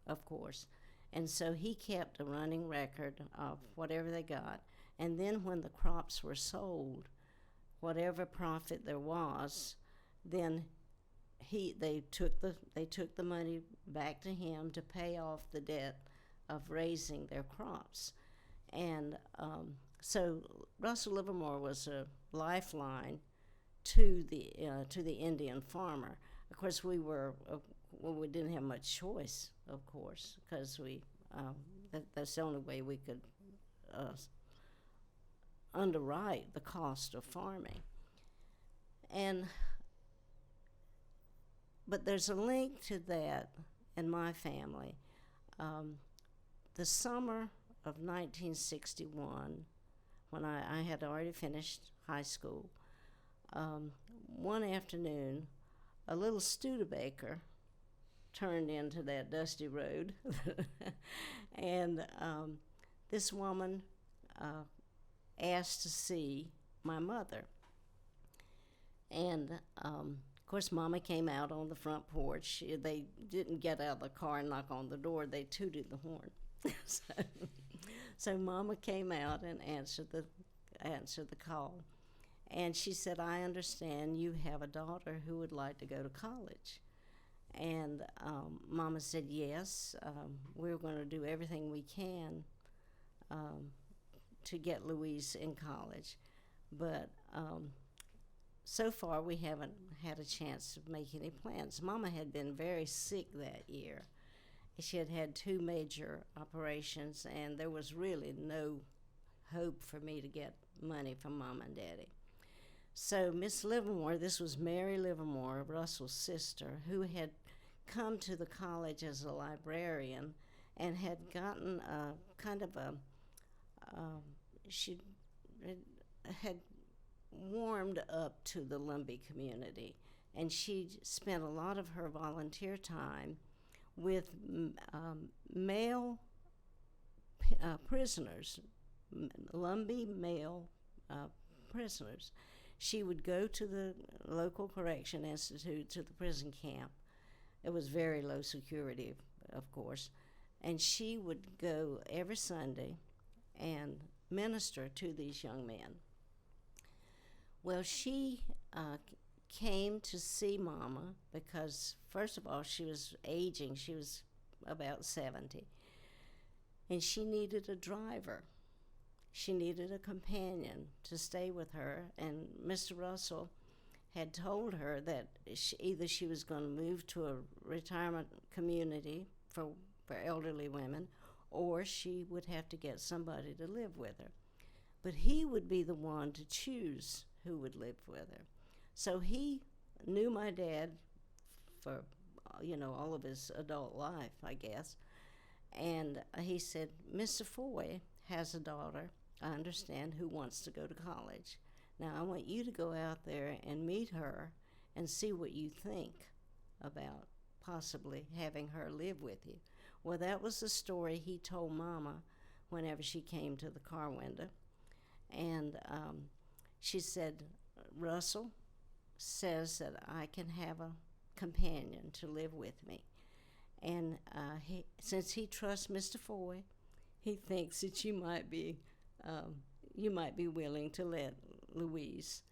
of course. And so he kept a running record of whatever they got. And then when the crops were sold, whatever profit there was, then they took the money back to him to pay off the debt of raising their crops. And so Russell Livermore was a lifeline to the Indian farmer. Of course, we didn't have much choice, of course, because that's the only way we could underwrite the cost of farming. But there's a link to that in my family. The summer of 1961, when I had already finished high school, one afternoon, a little Studebaker turned into that dusty road, and this woman asked to see my mother. And of course, Mama came out on the front porch. They didn't get out of the car and knock on the door. They tooted the horn. So Mama came out and answered the call. And she said, "I understand you have a daughter who would like to go to college." And Mama said, "Yes, we're going to do everything we can to get Louise in college. But so far, we haven't had a chance to make any plans." Mama had been very sick that year. She had had 2 major operations, and there was really no hope for me to get money from Mama and Daddy. So Miss Livermore, this was Mary Livermore, Russell's sister, who had come to the college as a librarian and had gotten she had warmed up to the Lumbee community, and she spent a lot of her volunteer time with male prisoners, Lumbee male prisoners. She would go to the local correction institute, to the prison camp. It was very low security, of course, and she would go every Sunday and minister to these young men. Well, she came to see Mama because, first of all, she was aging. She was about 70. And she needed a driver. She needed a companion to stay with her. And Mr. Russell had told her that either she was going to move to a retirement community for elderly women, or she would have to get somebody to live with her. But he would be the one to choose who would live with her. So he knew my dad for, all of his adult life, I guess. And he said, "Mr. Foy has a daughter, I understand, who wants to go to college. Now, I want you to go out there and meet her and see what you think about possibly having her live with you." Well, that was the story he told Mama whenever she came to the car window. And she said, Russell says that I can have a companion to live with me. And since he trusts Mr. Foy, he thinks that you might be willing to let Louise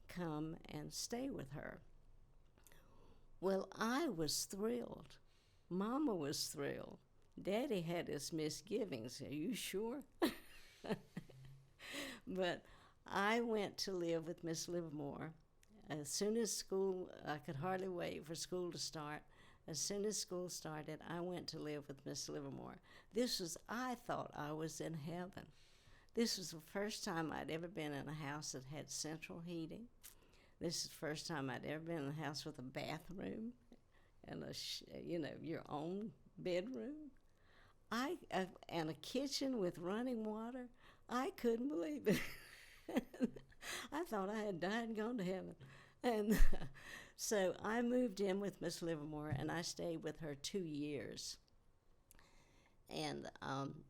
come and stay with her. Well, I was thrilled. Mama was thrilled. Daddy had his misgivings. Are you sure? But I went to live with Miss Livermore. As soon as school, I could hardly wait for school to start. As soon as school started, I went to live with Miss Livermore. I thought I was in heaven. This was the first time I'd ever been in a house that had central heating. This is the first time I'd ever been in a house with a bathroom and your own bedroom. And a kitchen with running water. I couldn't believe it. I thought I had died and gone to heaven. And so I moved in with Miss Livermore, and I stayed with her 2 years. And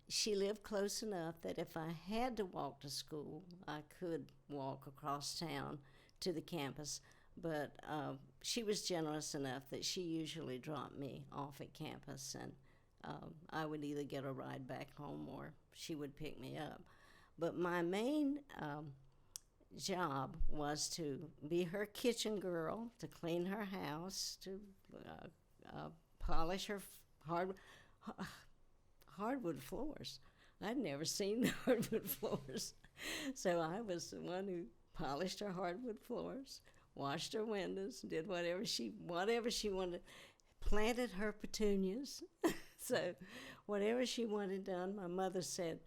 she lived close enough that if I had to walk to school, I could walk across town to the campus. But she was generous enough that she usually dropped me off at campus, and I would either get a ride back home or she would pick me up. But my main job was to be her kitchen girl, to clean her house, to polish her hardwood floors. I'd never seen hardwood floors. So I was the one who polished her hardwood floors, washed her windows, did whatever she wanted, planted her petunias. So whatever she wanted done, my mother said,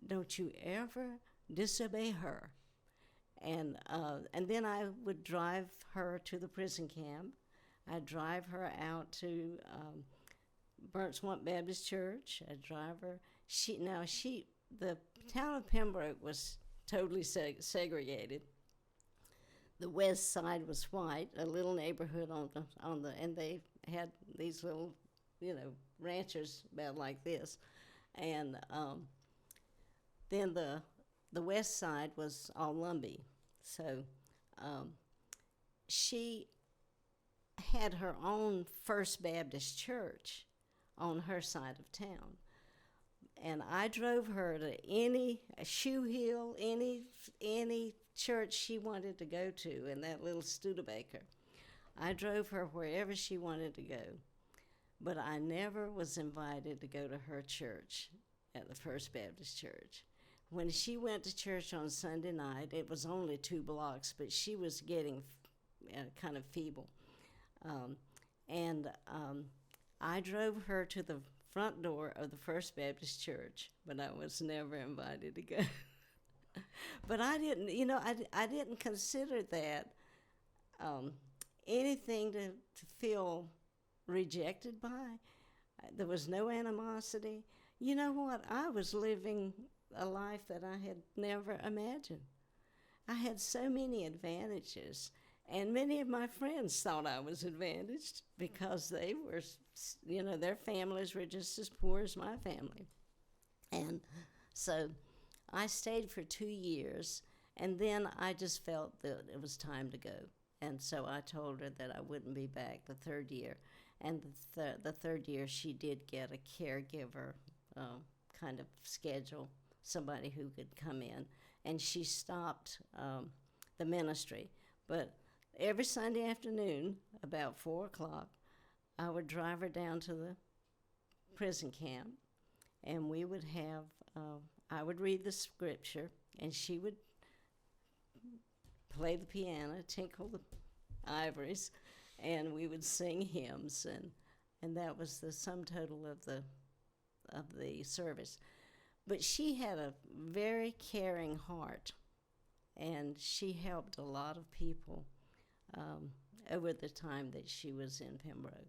"Don't you ever disobey her." And then I would drive her to the prison camp. I'd drive her out to Burnt Swamp Baptist Church. I'd drive her. The town of Pembroke was totally segregated. The west side was white, a little neighborhood and they had these little, ranchers about like this, and then the west side was all Lumbee. So she had her own First Baptist Church on her side of town. And I drove her to any Shoe Hill, any church she wanted to go to in that little Studebaker. I drove her wherever she wanted to go. But I never was invited to go to her church at the First Baptist Church. When she went to church on Sunday night, it was only 2 blocks, but she was getting kind of feeble. I drove her to the front door of the First Baptist Church, but I was never invited to go. But I didn't consider that anything to feel rejected by. There was no animosity. You know what? I was living a life that I had never imagined. I had so many advantages, and many of my friends thought I was advantaged because they were, their families were just as poor as my family. And so I stayed for 2 years, and then I just felt that it was time to go. And so I told her that I wouldn't be back the 3rd year. And the 3rd year, she did get a caregiver kind of schedule, somebody who could come in. And she stopped the ministry. But every Sunday afternoon, about 4 o'clock, I would drive her down to the prison camp, and we would have, I would read the scripture, and she would play the piano, tinkle the ivories, and we would sing hymns, and that was the sum total of the service. But she had a very caring heart, and she helped a lot of people over the time that she was in Pembroke.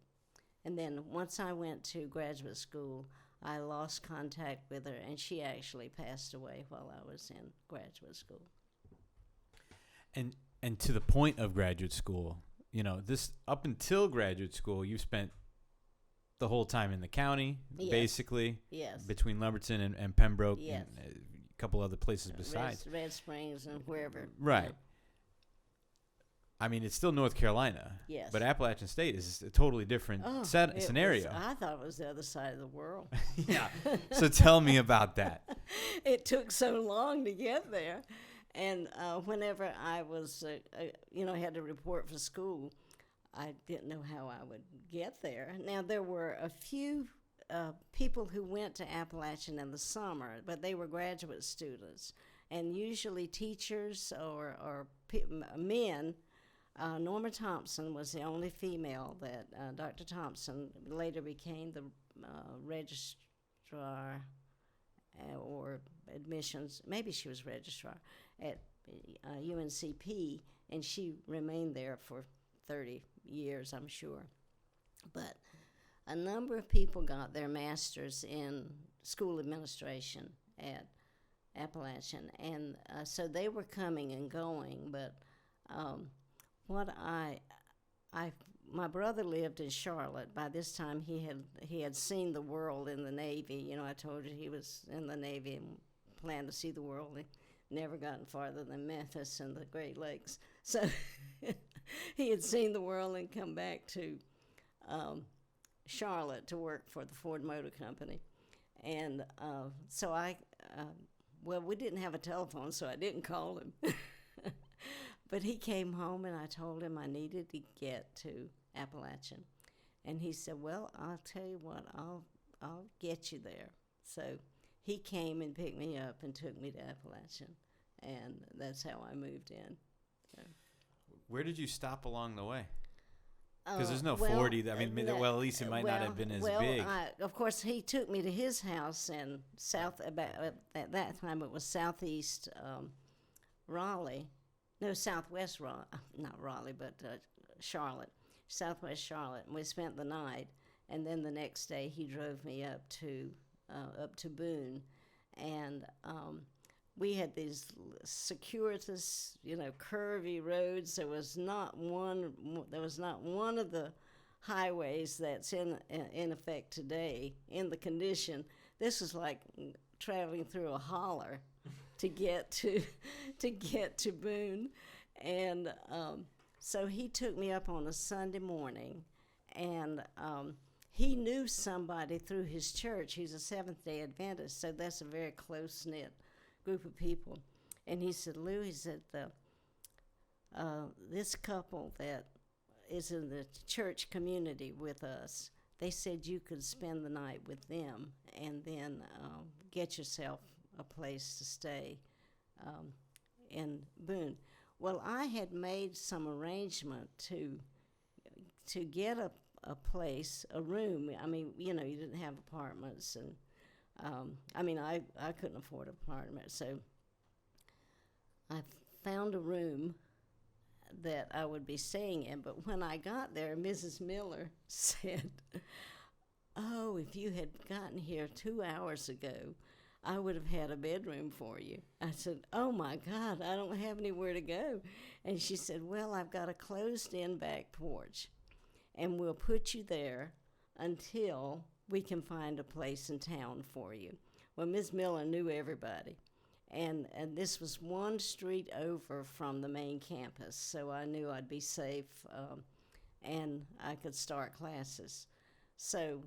And then once I went to graduate school, I lost contact with her, and she actually passed away while I was in graduate school. And to the point of graduate school, this up until graduate school, you spent the whole time in the county, Yes. basically. Yes. Between Lumberton and Pembroke, Yes. and a couple other places besides. Red Springs and wherever. Right. I mean, it's still North Carolina. Yes. But Appalachian State is a totally different scenario. I thought it was the other side of the world. Yeah. So tell me about that. It took so long to get there. And whenever I was, had to report for school, I didn't know how I would get there. Now, there were a few people who went to Appalachian in the summer, but they were graduate students. And usually teachers or men. Norma Thompson was the only female that Dr. Thompson later became the registrar or admissions. Maybe she was registrar at UNCP, and she remained there for 30 years, I'm sure. But a number of people got their masters in school administration at Appalachian, and so they were coming and going, but my brother lived in Charlotte. By this time, he had seen the world in the Navy. You know, I told you he was in the Navy and planned to see the world. He never gotten farther than Memphis and the Great Lakes. So he had seen the world and come back to Charlotte to work for the Ford Motor Company. And so we didn't have a telephone, so I didn't call him. But he came home, and I told him I needed to get to Appalachian. And he said, well, I'll tell you what, I'll get you there. So he came and picked me up and took me to Appalachian, and that's how I moved in. So. Where did you stop along the way? Because there's no 40. I mean, at least it might not have been as big. Of course, he took me to his house in at that time it was southeast Raleigh. No, southwest Raleigh, not Raleigh, but Charlotte, southwest Charlotte. And we spent the night, and then the next day he drove me up to Boone, and we had these circuitous, curvy roads. There was not one of the highways that's in effect today in the condition. This was like traveling through a holler to get to Boone, and so he took me up on a Sunday morning, and he knew somebody through his church. He's a Seventh-day Adventist, so that's a very close-knit group of people. And he said, Louise, that this couple that is in the church community with us, they said you could spend the night with them and then get yourself a place to stay in Boone. Well, I had made some arrangement to get a place, a room. I mean, you didn't have apartments, and I couldn't afford an apartment, so I found a room that I would be staying in. But when I got there, Mrs. Miller said, oh, if you had gotten here 2 hours ago, I would have had a bedroom for you. I said, oh, my God, I don't have anywhere to go. And she said, well, I've got a closed-in back porch, and we'll put you there until we can find a place in town for you. Well, Ms. Miller knew everybody, and this was one street over from the main campus, so I knew I'd be safe and I could start classes. So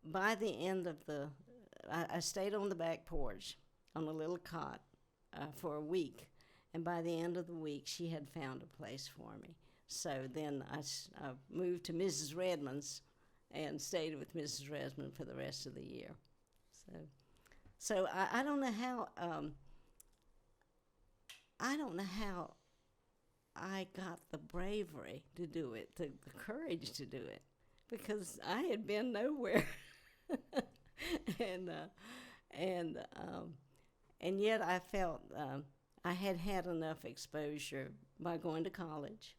by the end of I stayed on the back porch on a little cot for a week, and by the end of the week, she had found a place for me. So then I moved to Mrs. Redmond's and stayed with Mrs. Redmond for the rest of the year. So I don't know how I got the bravery to do it, the courage to do it, because I had been nowhere. And yet I felt I had enough exposure by going to college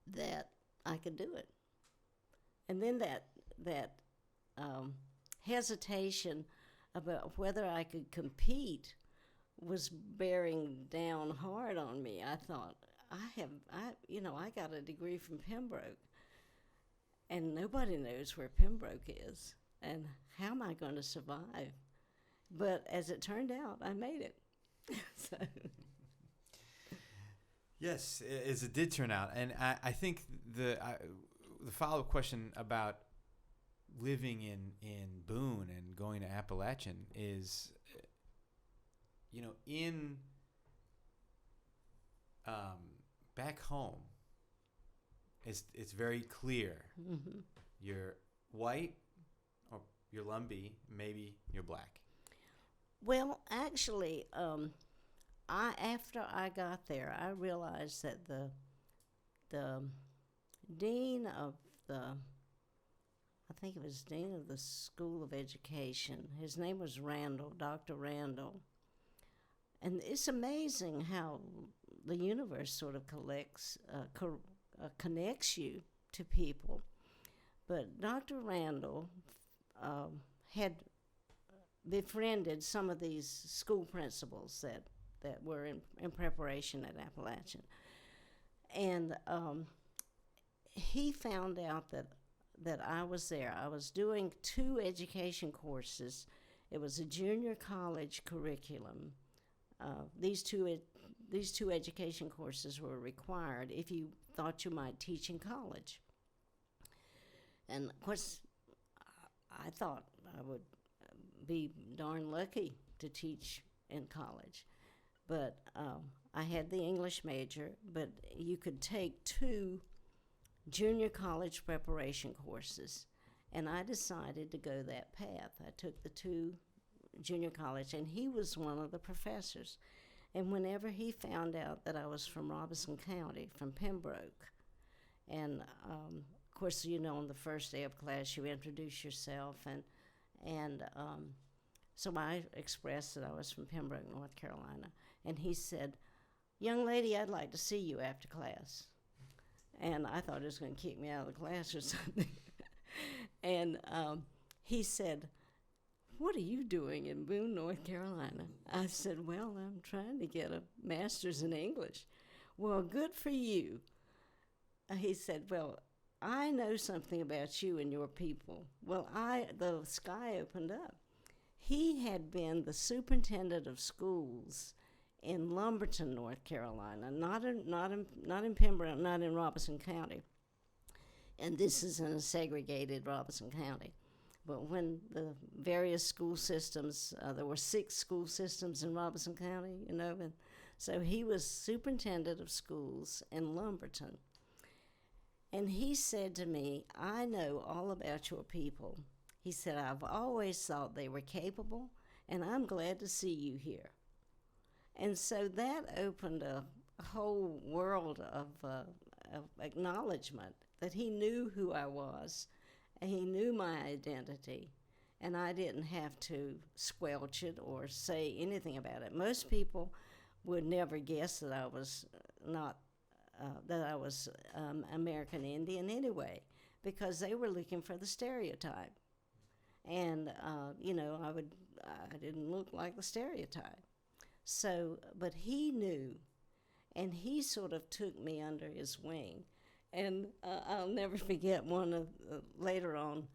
that I could do it. And then that hesitation about whether I could compete was bearing down hard on me. I thought, I got a degree from Pembroke, and nobody knows where Pembroke is, and how am I going to survive? But as it turned out, I made it. So. Yes, as it did turn out. And I think the follow-up question about living in Boone and going to Appalachian is, in back home, it's very clear. Mm-hmm. You're white, or you're Lumbee, maybe you're black. Well, actually, after I got there, I realized that the dean of I think it was dean of the School of Education. His name was Randall, Dr. Randall. And it's amazing how the universe sort of connects you to people. But Dr. Randall had befriended some of these school principals that were in preparation at Appalachian. And he found out that I was there. I was doing 2 education courses. It was a junior college curriculum. These two education courses were required if you thought you might teach in college. And of course, I thought I would be darn lucky to teach in college. But I had the English major, but you could take 2 junior college preparation courses. And I decided to go that path. I took the 2 junior college, and he was one of the professors. And whenever he found out that I was from Robeson County, from Pembroke, and of course, on the first day of class, you introduce yourself, and so I expressed that I was from Pembroke, North Carolina, and he said, "Young lady, I'd like to see you after class." And I thought he was going to kick me out of the class or something. And he said, "What are you doing in Boone, North Carolina?" I said, "Well, I'm trying to get a master's in English." "Well, good for you." He said, "Well, I know something about you and your people." Well, the sky opened up. He had been the superintendent of schools in Lumberton, North Carolina, not in Pembroke, not in Robeson County. And this is in a segregated Robeson County. But when the various school systems, there were 6 school systems in Robeson County, and so he was superintendent of schools in Lumberton. And he said to me, "I know all about your people." He said, "I've always thought they were capable, and I'm glad to see you here." And so that opened a whole world of acknowledgement that he knew who I was, and he knew my identity, and I didn't have to squelch it or say anything about it. Most people would never guess that I was not American Indian anyway, because they were looking for the stereotype, and I didn't look like the stereotype. So, but he knew, and he sort of took me under his wing. And I'll never forget one of later on.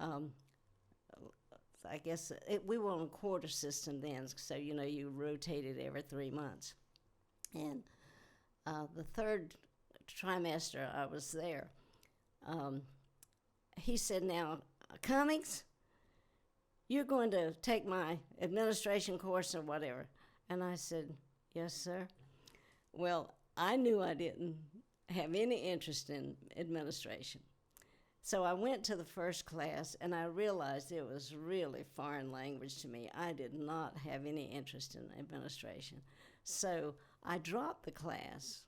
I guess we were on a quarter system then, so you rotated every 3 months. And the 3rd trimester I was there, he said, "Now, Cummings, you're going to take my administration course or whatever." And I said, "Yes, sir." Well, I knew I didn't have any interest in administration. So I went to the first class, and I realized it was really foreign language to me. I did not have any interest in administration. So I dropped the class.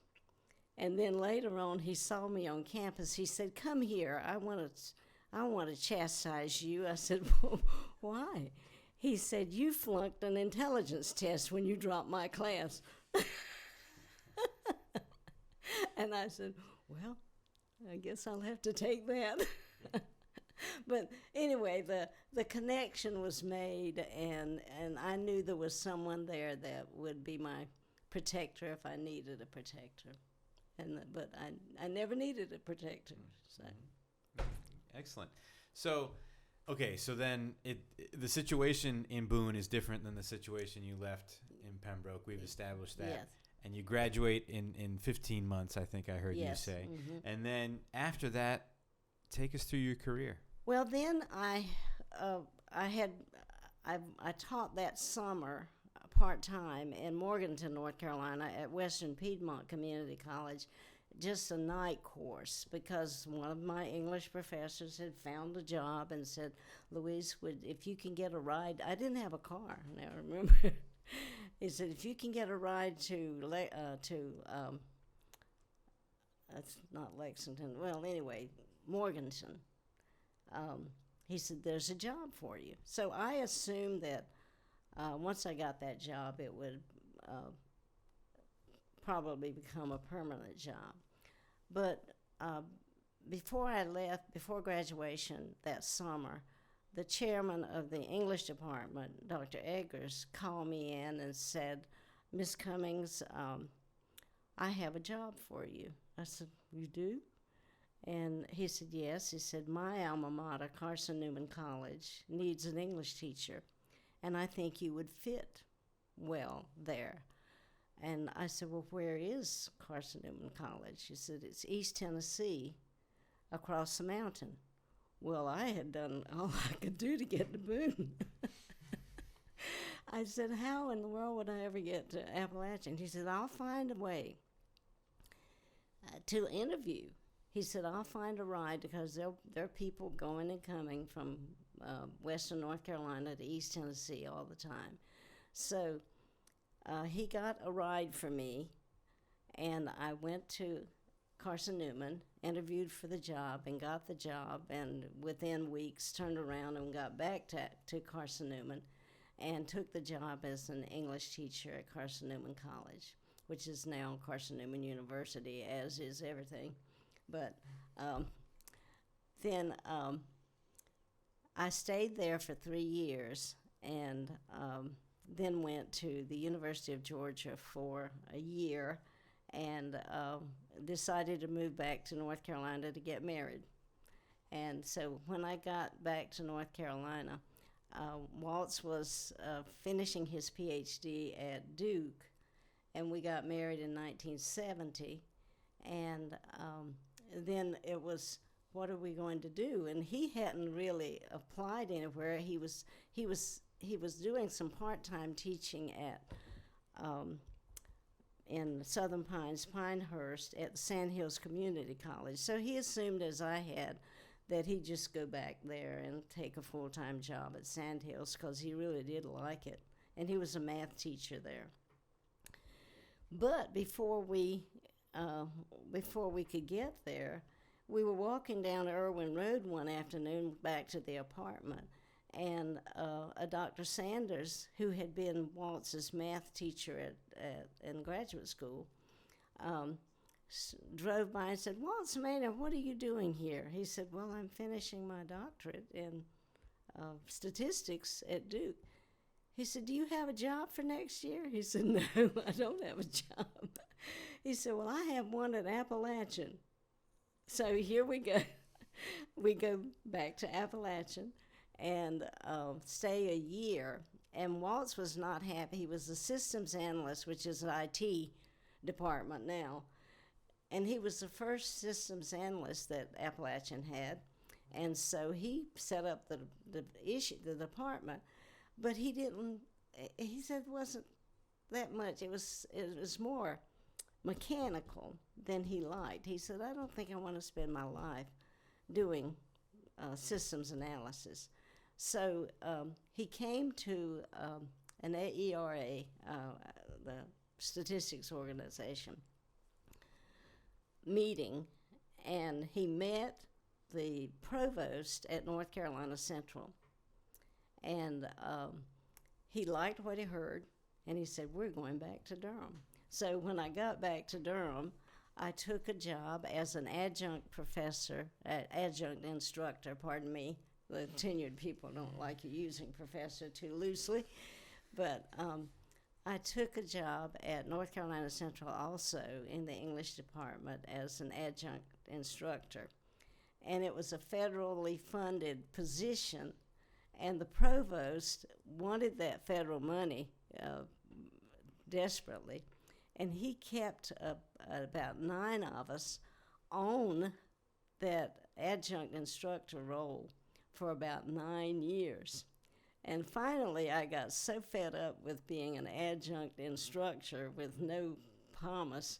And then later on, he saw me on campus. He said, "Come here, I want to chastise you." I said, "Well, why?" He said, "You flunked an intelligence test when you dropped my class." And I said, "Well, I guess I'll have to take that." But anyway, the connection was made, and I knew there was someone there that would be my protector if I needed a protector. But I never needed a protector. So. Excellent. So, okay, so then the situation in Boone is different than the situation you left in Pembroke. We've established that. Yes. And you graduate in 15 months, I think I heard Yes. you say. Mm-hmm. And then after that, take us through your career. Well, then I taught that summer part-time in Morganton, North Carolina at Western Piedmont Community College, just a night course, because one of my English professors had found a job and said, Louise, if you can get a ride, I didn't have a car, now remember. He said, if you can get a ride that's not Lexington, well, anyway, Morganton, he said, there's a job for you. So I assumed that once I got that job, it would probably become a permanent job. But before I left, before graduation that summer, the chairman of the English department, Dr. Eggers, called me in and said, Miss Cummings, I have a job for you. I said, you do? And he said, yes. He said, my alma mater, Carson Newman College, needs an English teacher, and I think you would fit well there. And I said, well, where is Carson Newman College? He said, it's East Tennessee, across the mountain. Well, I had done all I could do to get to Boone. I said, how in the world would I ever get to Appalachian? He said, I'll find a way to interview. He said, I'll find a ride, because there are people going and coming from western North Carolina to East Tennessee all the time. So he got a ride for me, and I went to Carson Newman, interviewed for the job, and got the job, and within weeks turned around and got back to Carson Newman and took the job as an English teacher at Carson Newman College, which is now Carson Newman University, as is everything. But then I stayed there for 3 years, and then went to the University of Georgia for a year, and decided to move back to North Carolina to get married. And so when I got back to North Carolina, Waltz was finishing his PhD at Duke, and we got married in 1970. And then it was, what are we going to do? And he hadn't really applied anywhere. He was doing some part-time teaching at in Southern Pines, Pinehurst, at Sand Hills Community College. So he assumed, as I had, that he'd just go back there and take a full-time job at Sand Hills, because he really did like it, and he was a math teacher there. But before we could get there, we were walking down Irwin Road one afternoon back to the apartment, and a Dr. Sanders, who had been Waltz's math teacher in graduate school, drove by and said, Waltz Maynor, what are you doing here? He said, well, I'm finishing my doctorate in statistics at Duke. He said, do you have a job for next year? He said, no, I don't have a job. He said, well, I have one at Appalachian. So here we go. We go back to Appalachian and stay a year. And Waltz was not happy. He was a systems analyst, which is an IT department now. And he was the first systems analyst that Appalachian had. And so he set up the department. But he said it wasn't that much. It was more mechanical than he liked. He said, I don't think I want to spend my life doing systems analysis. So he came to an AERA, the Statistics Organization, meeting, and he met the provost at North Carolina Central. And he liked what he heard, and he said, we're going back to Durham. So when I got back to Durham, I took a job as an adjunct instructor, pardon me. The tenured people don't like you using professor too loosely. But I took a job at North Carolina Central also in the English department as an adjunct instructor. And it was a federally funded position, and the provost wanted that federal money desperately. And he kept about 9 of us on that adjunct instructor role for about 9 years. And finally, I got so fed up with being an adjunct instructor with no promise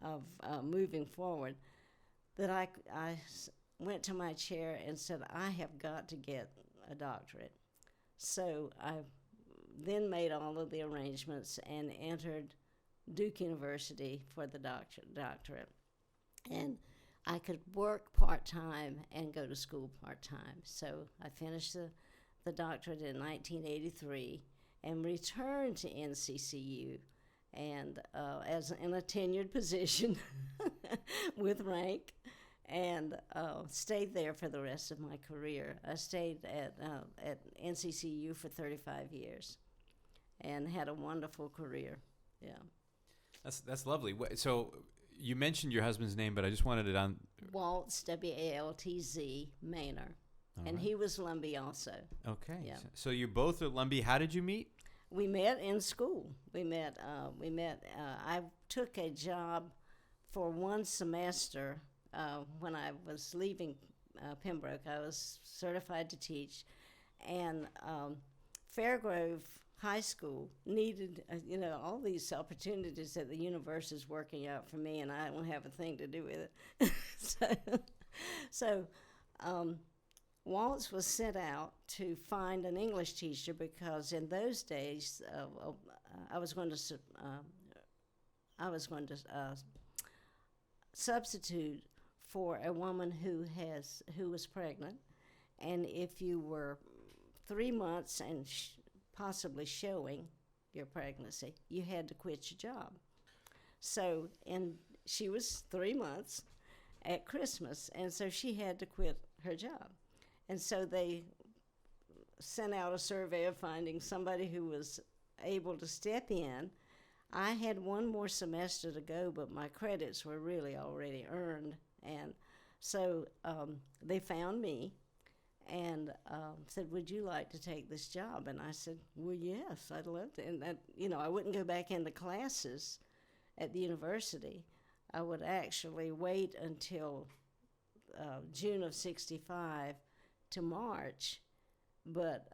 of moving forward that I went to my chair and said, I have got to get a doctorate. So I then made all of the arrangements and entered Duke University for the doctorate. And I could work part-time and go to school part-time. So I finished the doctorate in 1983 and returned to NCCU and as in a tenured position with rank, and stayed there for the rest of my career. I stayed at NCCU for 35 years and had a wonderful career. Yeah. That's lovely. So you mentioned your husband's name, but I just wanted it on. Waltz, W-A-L-T-Z, Maynor. And right. he was Lumbee also. Okay. Yeah. So you both are Lumbee. How did you meet? We met in school. I took a job for 1 semester when I was leaving Pembroke. I was certified to teach, and Fairgrove High School needed, all these opportunities that the universe is working out for me, and I don't have a thing to do with it. so Waltz was sent out to find an English teacher because in those days I was going to substitute for a woman who was pregnant, and if you were 3 months and possibly showing your pregnancy, you had to quit your job. So, and she was 3 months at Christmas, and so she had to quit her job. And so they sent out a survey of finding somebody who was able to step in. I had 1 more semester to go, but my credits were really already earned. And so they found me and said, would you like to take this job? And I said, well, yes, I'd love to. And that, I wouldn't go back into classes at the university. I would actually wait until June of '65 to March, but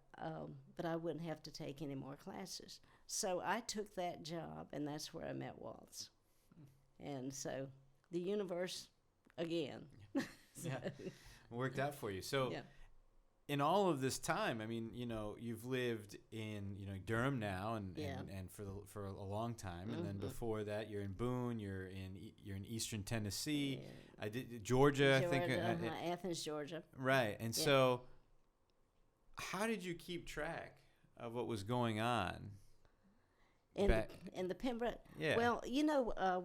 I wouldn't have to take any more classes. So I took that job, and that's where I met Waltz. And so the universe, again. Yeah, worked out for you. So yeah. In all of this time, I mean, you've lived in, Durham now and for a long time. Mm-hmm. And then before that, you're in Boone, you're in Eastern Tennessee. Yeah. I did Georgia, I think. Athens, Georgia. Right. And so how did you keep track of what was going on? In the Pembroke? Yeah. Well,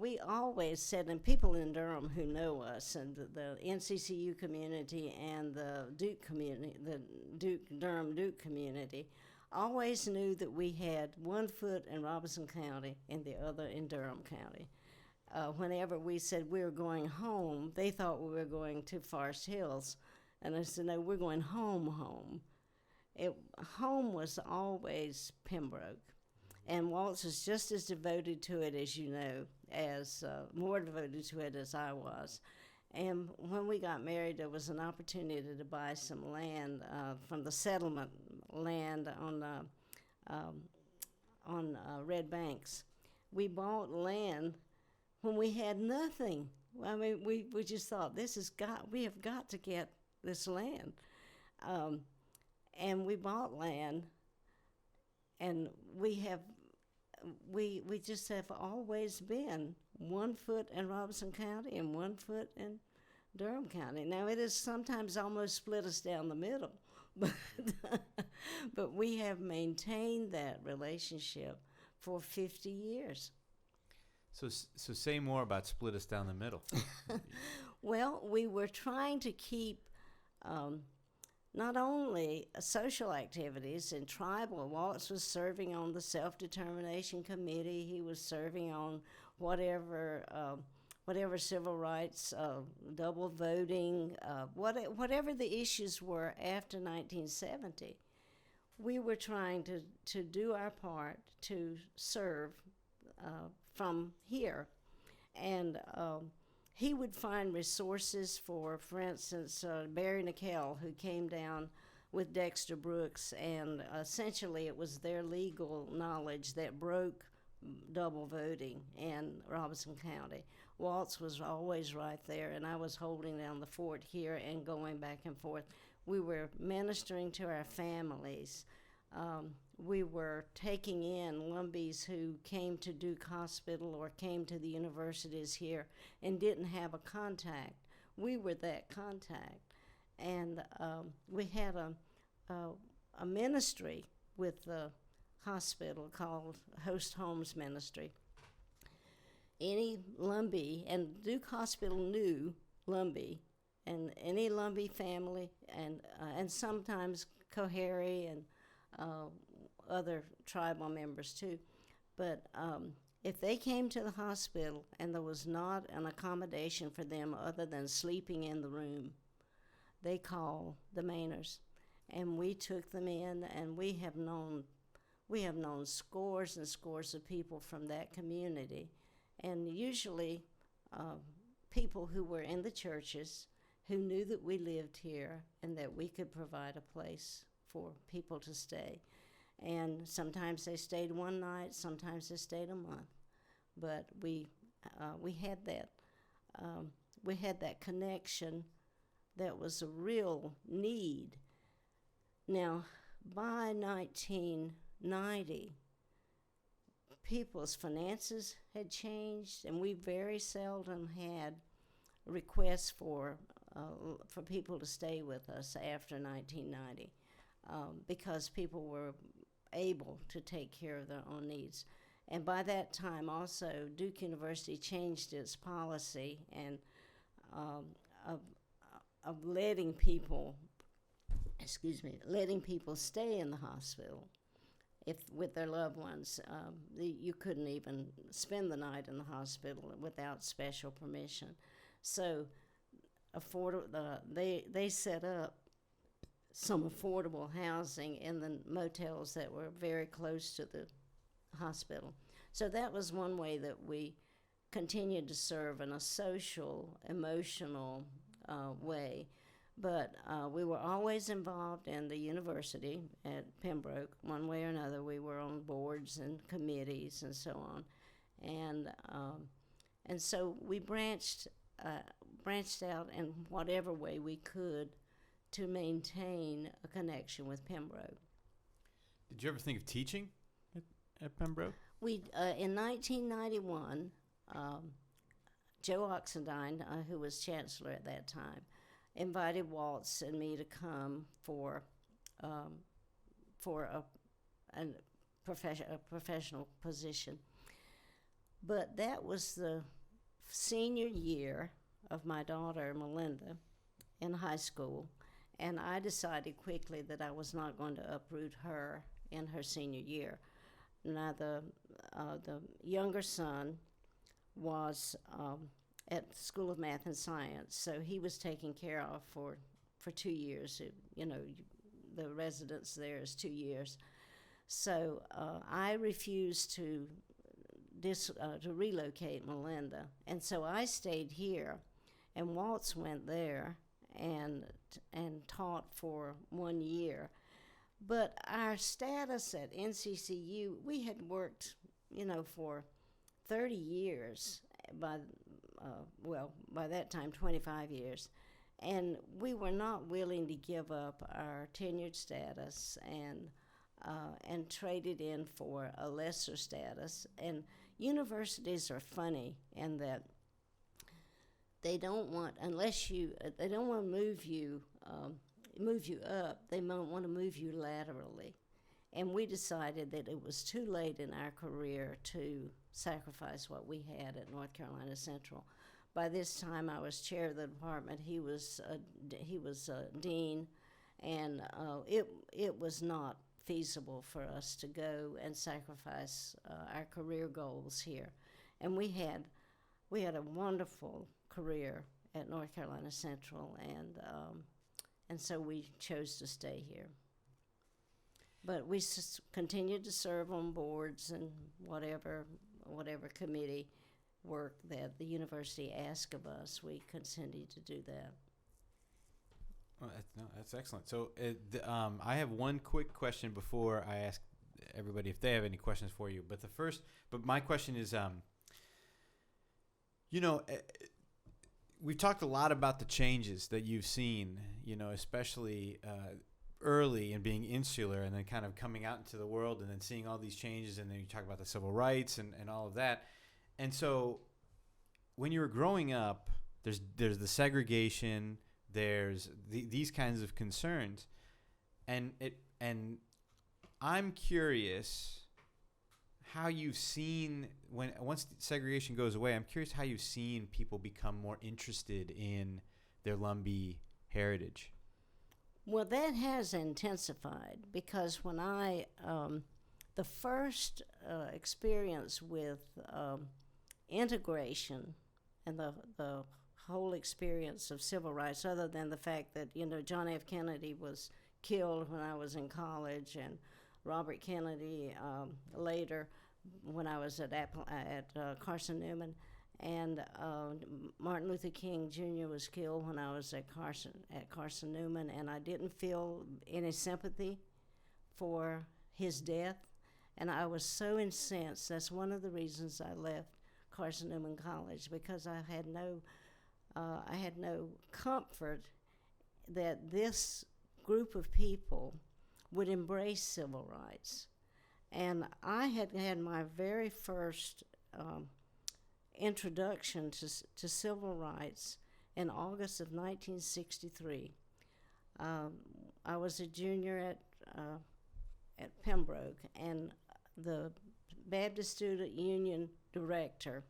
we always said, and people in Durham who know us, and the NCCU community and the Duke community, the Durham Duke community, always knew that we had 1 foot in Robeson County and the other in Durham County. Whenever we said we were going home, they thought we were going to Forest Hills. And I said, no, we're going home. Home was always Pembroke. And Waltz was just as devoted to it as more devoted to it as I was. And when we got married, there was an opportunity to buy some land from the settlement land on Red Banks. We bought land when we had nothing. I mean, we just thought, we have got to get this land. And we bought land, and we just have always been 1 foot in Robeson County and 1 foot in Durham County. Now, it has sometimes almost split us down the middle, but we have maintained that relationship for 50 years. So say more about split us down the middle. Well, we were trying to keep not only social activities and tribal. Waltz was serving on the Self-Determination Committee. He was serving on whatever civil rights, double voting, whatever the issues were after 1970. We were trying to do our part to serve from here. And he would find resources for instance, Barry Nickel, who came down with Dexter Brooks, and essentially it was their legal knowledge that broke double voting in Robinson County. Waltz was always right there, and I was holding down the fort here and going back and forth. We were ministering to our families. We were taking in Lumbees who came to Duke Hospital or came to the universities here and didn't have a contact. We were that contact. And we had a ministry with the hospital called Host Homes Ministry. Any Lumbee, and Duke Hospital knew Lumbee, and any Lumbee family, and sometimes Cohary and other tribal members too. But if they came to the hospital and there was not an accommodation for them other than sleeping in the room, they called the Maynors, and we took them in, and we have known scores and scores of people from that community, and usually people who were in the churches who knew that we lived here and that we could provide a place for people to stay. And sometimes they stayed one night, sometimes they stayed a month, but we had that connection that was a real need. Now, by 1990, people's finances had changed, and we very seldom had requests for people to stay with us after 1990 because people were able to take care of their own needs. And by that time also, Duke University changed its policy and of letting people stay in the hospital with their loved ones. You couldn't even spend the night in the hospital without special permission. So they set up some affordable housing in the motels that were very close to the hospital. So that was one way that we continued to serve in a social, emotional way. But we were always involved in the university at Pembroke, one way or another. We were on boards and committees and so on, and so we branched out in whatever way we could to maintain a connection with Pembroke. Did you ever think of teaching at Pembroke? We in 1991, Joe Oxendine, who was chancellor at that time, invited Waltz and me to come for a professional position. But that was the senior year of my daughter, Melinda, in high school, and I decided quickly that I was not going to uproot her in her senior year. Now, the younger son was at the School of Math and Science, so he was taken care of for 2 years. The residence there is 2 years. So I refused to relocate Melinda, and so I stayed here, and Waltz went there and taught for 1 year. But our status at NCCU, we had worked, for 30 years, by that time, 25 years. And we were not willing to give up our tenured status and trade it in for a lesser status. And universities are funny in that they don't want, they don't want to move you up, they want to move you laterally. And we decided that it was too late in our career to sacrifice what we had at North Carolina Central. By this time, I was chair of the department. He was dean, and it was not feasible for us to go and sacrifice our career goals here. And we had a wonderful career at North Carolina Central, and so we chose to stay here. But we continued to serve on boards and whatever whatever committee work that the university asked of us, we continued to do that. Oh, that's excellent. So I have one quick question before I ask everybody if they have any questions for you. But my question is, we've talked a lot about the changes that you've seen, especially early in being insular and then kind of coming out into the world and then seeing all these changes. And then you talk about the civil rights and all of that. And so when you were growing up, there's the segregation, there's these kinds of concerns. And I'm curious how you've seen once segregation goes away. I'm curious how you've seen people become more interested in their Lumbee heritage. Well, that has intensified because when the first experience with integration and the whole experience of civil rights, other than the fact that John F. Kennedy was killed when I was in college, and Robert Kennedy later when I was at Carson Newman, and Martin Luther King Jr. was killed when I was at Carson Newman, and I didn't feel any sympathy for his death, and I was so incensed. That's one of the reasons I left Carson Newman College, because I had no comfort that this group of people would embrace civil rights. And I had my very first introduction to civil rights in August of 1963. I was a junior at Pembroke, and the Baptist Student Union director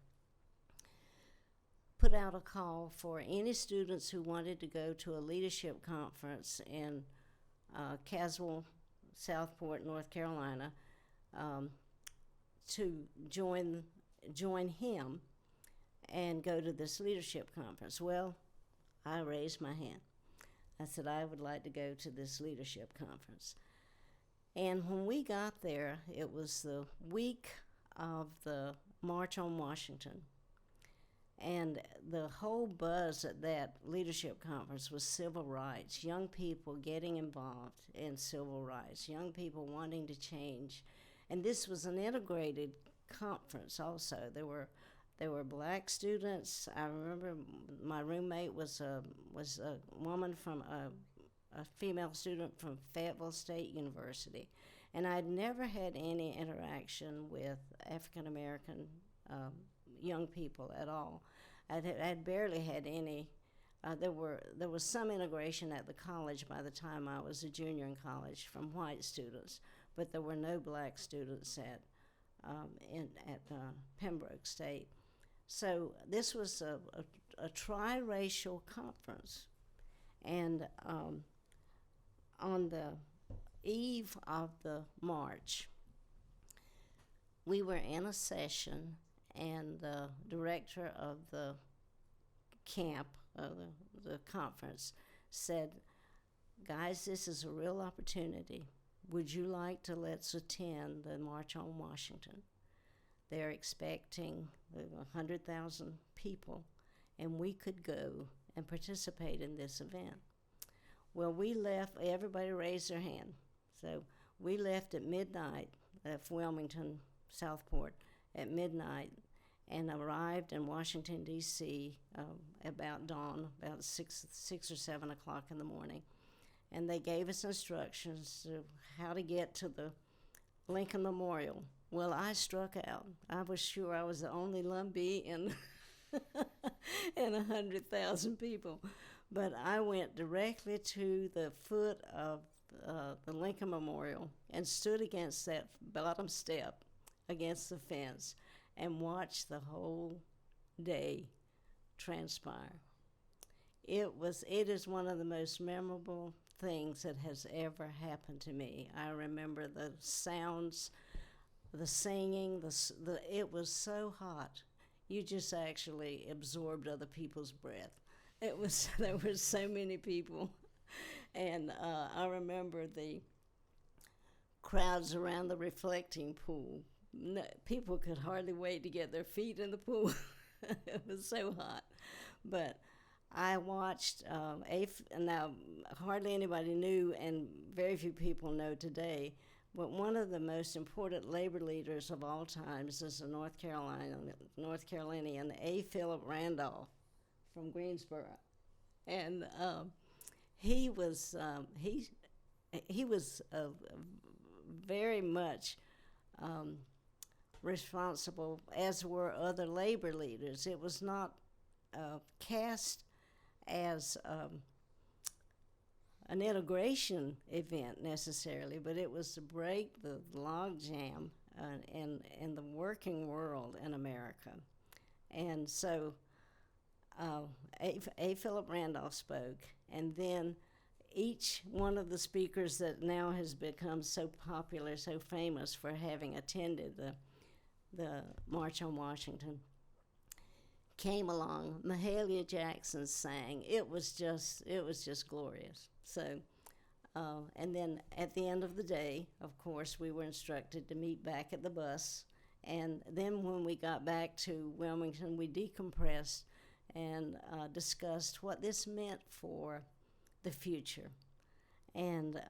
put out a call for any students who wanted to go to a leadership conference in Caswell, Southport, North Carolina, to join him and go to this leadership conference. Well, I raised my hand. I said I would like to go to this leadership conference. And when we got there, it was the week of the March on Washington. And the whole buzz at that leadership conference was civil rights, young people getting involved in civil rights, young people wanting to change. And this was an integrated conference also. There were black students. I remember my roommate was a woman from a female student from Fayetteville State University. And I'd never had any interaction with African American young people at all. I'd barely had any. There was some integration at the college by the time I was a junior in college from white students, but there were no black students at Pembroke State. So this was a tri-racial conference, and on the eve of the march, we were in a session, and the director of the camp, the conference, said, "Guys, this is a real opportunity. Would you like to let's attend the March on Washington? They're expecting 100,000 people, and we could go and participate in this event." Well, we left, everybody raised their hand. So we left at midnight, left Wilmington, Southport at midnight, and arrived in Washington, D.C. About dawn, about 6 or 7 o'clock in the morning. And they gave us instructions to how to get to the Lincoln Memorial. Well, I struck out. I was sure I was the only Lumbee in 100,000 people. But I went directly to the foot of the Lincoln Memorial and stood against that bottom step against the fence and watched the whole day transpire. It is one of the most memorable things that has ever happened to me. I remember the sounds, the singing, it was so hot. You just actually absorbed other people's breath. There were so many people. And I remember the crowds around the reflecting pool people could hardly wait to get their feet in the pool. It was so hot. But I watched, now hardly anybody knew, and very few people know today, but one of the most important labor leaders of all times is a North Carolinian, A. Philip Randolph from Greensboro. And he was very much responsible, as were other labor leaders. It was not cast as an integration event necessarily, but it was to break the logjam in the working world in America. And so A. Philip Randolph spoke, and then each one of the speakers that now has become so popular, so famous for having attended the March on Washington, came along. Mahalia Jackson sang. It was just glorious. So, and then at the end of the day, of course, we were instructed to meet back at the bus. And then when we got back to Wilmington, we decompressed and discussed what this meant for the future. And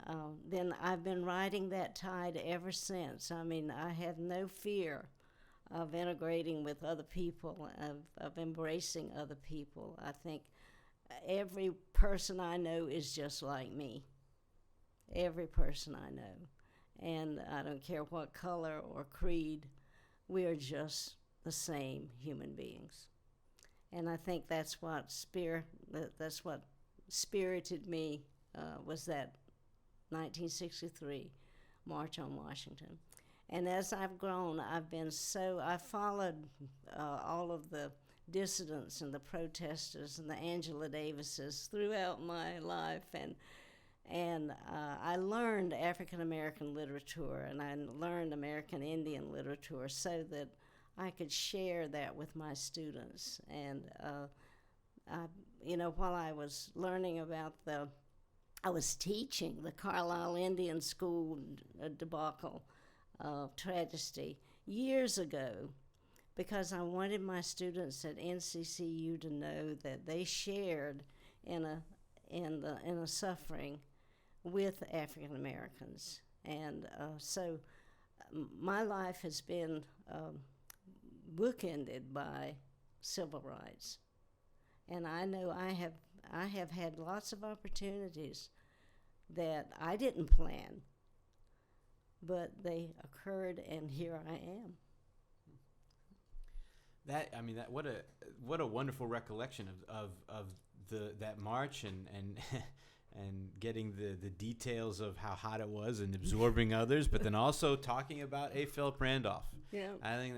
then I've been riding that tide ever since. I mean, I have no fear of integrating with other people, of embracing other people. I think every person I know is just like me. Every person I know. And I don't care what color or creed, we are just the same human beings. And I think that's what spirited me, was that 1963 March on Washington. And as I've grown, I followed all of the dissidents and the protesters and the Angela Davises throughout my life, and I learned African American literature, and I learned American Indian literature so that I could share that with my students. And while I was learning about I was teaching the Carlisle Indian School debacle, tragedy, years ago, because I wanted my students at NCCU to know that they shared in a suffering with African Americans. And so my life has been bookended by civil rights. And I know I have had lots of opportunities that I didn't plan, but they occurred, and here I am. What a wonderful recollection of that march and and getting the details of how hot it was and absorbing others, but then also talking about A. Philip Randolph. Yeah. I think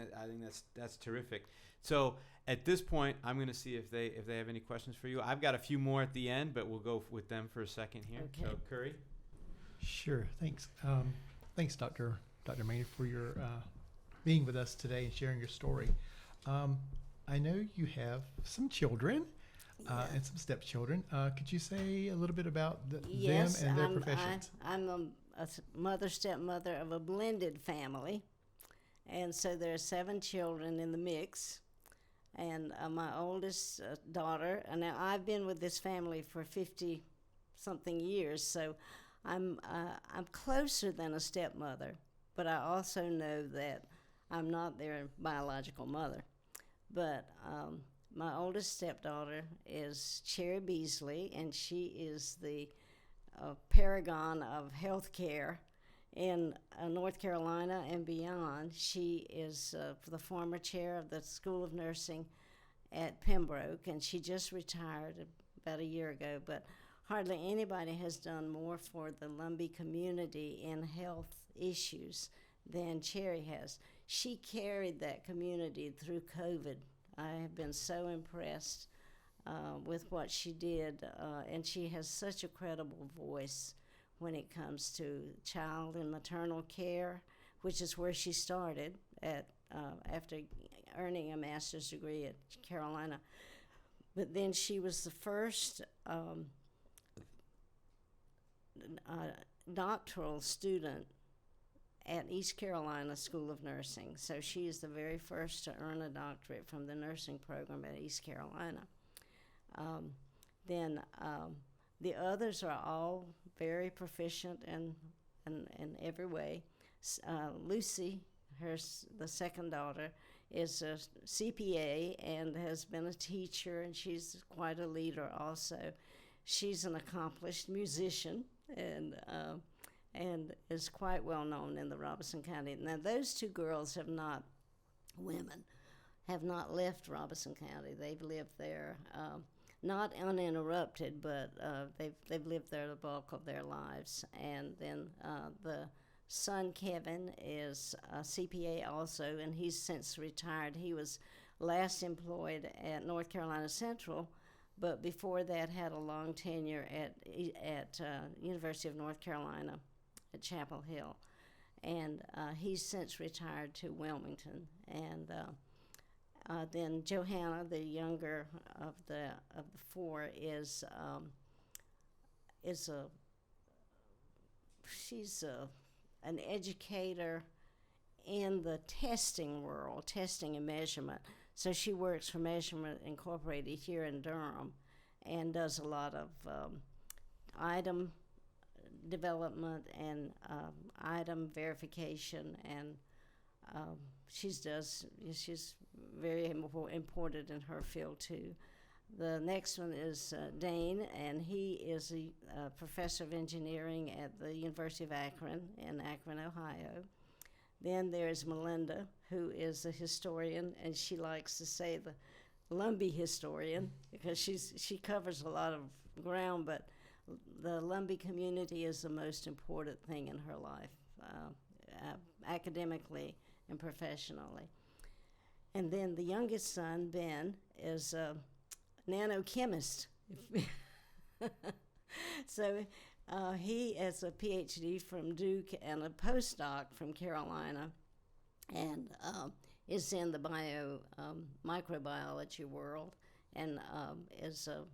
that's terrific. So at this point, I'm going to see if they have any questions for you. I've got a few more at the end, but we'll go with them for a second here. Okay. So Curry. Sure. Thanks. Thanks, Dr. Maynor, for your being with us today and sharing your story. I know you have some children and some stepchildren. Could you say a little bit about Yes, them and their professions? I'm a stepmother of a blended family, and so there are 7 children in the mix. And my oldest daughter, and now I've been with this family for 50-something years, so I'm closer than a stepmother, but I also know that I'm not their biological mother. But my oldest stepdaughter is Cherry Beasley, and she is the paragon of health care in North Carolina and beyond. She is the former chair of the School of Nursing at Pembroke, and she just retired about a year ago, but hardly anybody has done more for the Lumbee community in health issues than Cherry has. She carried that community through COVID. I have been so impressed with what she did, and she has such a credible voice when it comes to child and maternal care, which is where she started after earning a master's degree at Carolina. But then she was the first doctoral student at East Carolina School of Nursing. So she is the very first to earn a doctorate from the nursing program at East Carolina. Then the others are all very proficient in every way. Lucy, the second daughter, is a CPA and has been a teacher, and she's quite a leader also. She's an accomplished musician and is quite well known in the Robeson County. Now, those two girls have not left Robeson County. They've lived there, not uninterrupted, but they've lived there the bulk of their lives. And then the son, Kevin, is a CPA also, and he's since retired. He was last employed at North Carolina Central, but before that had a long tenure at University of North Carolina at Chapel Hill. And he's since retired to Wilmington. And then Johanna, the younger of the four, she's an educator in the testing world, testing and measurement. So she works for Measurement Incorporated here in Durham and does a lot of item development and item verification, and she's very important in her field too. The next one is Dane, and he is a professor of engineering at the University of Akron in Akron, Ohio. Then there's Melinda, who is a historian, and she likes to say the Lumbee historian because she covers a lot of ground, but the Lumbee community is the most important thing in her life, academically and professionally. And then the youngest son, Ben, is a nanochemist. So he has a PhD from Duke and a postdoc from Carolina, and is in the microbiology world, and is a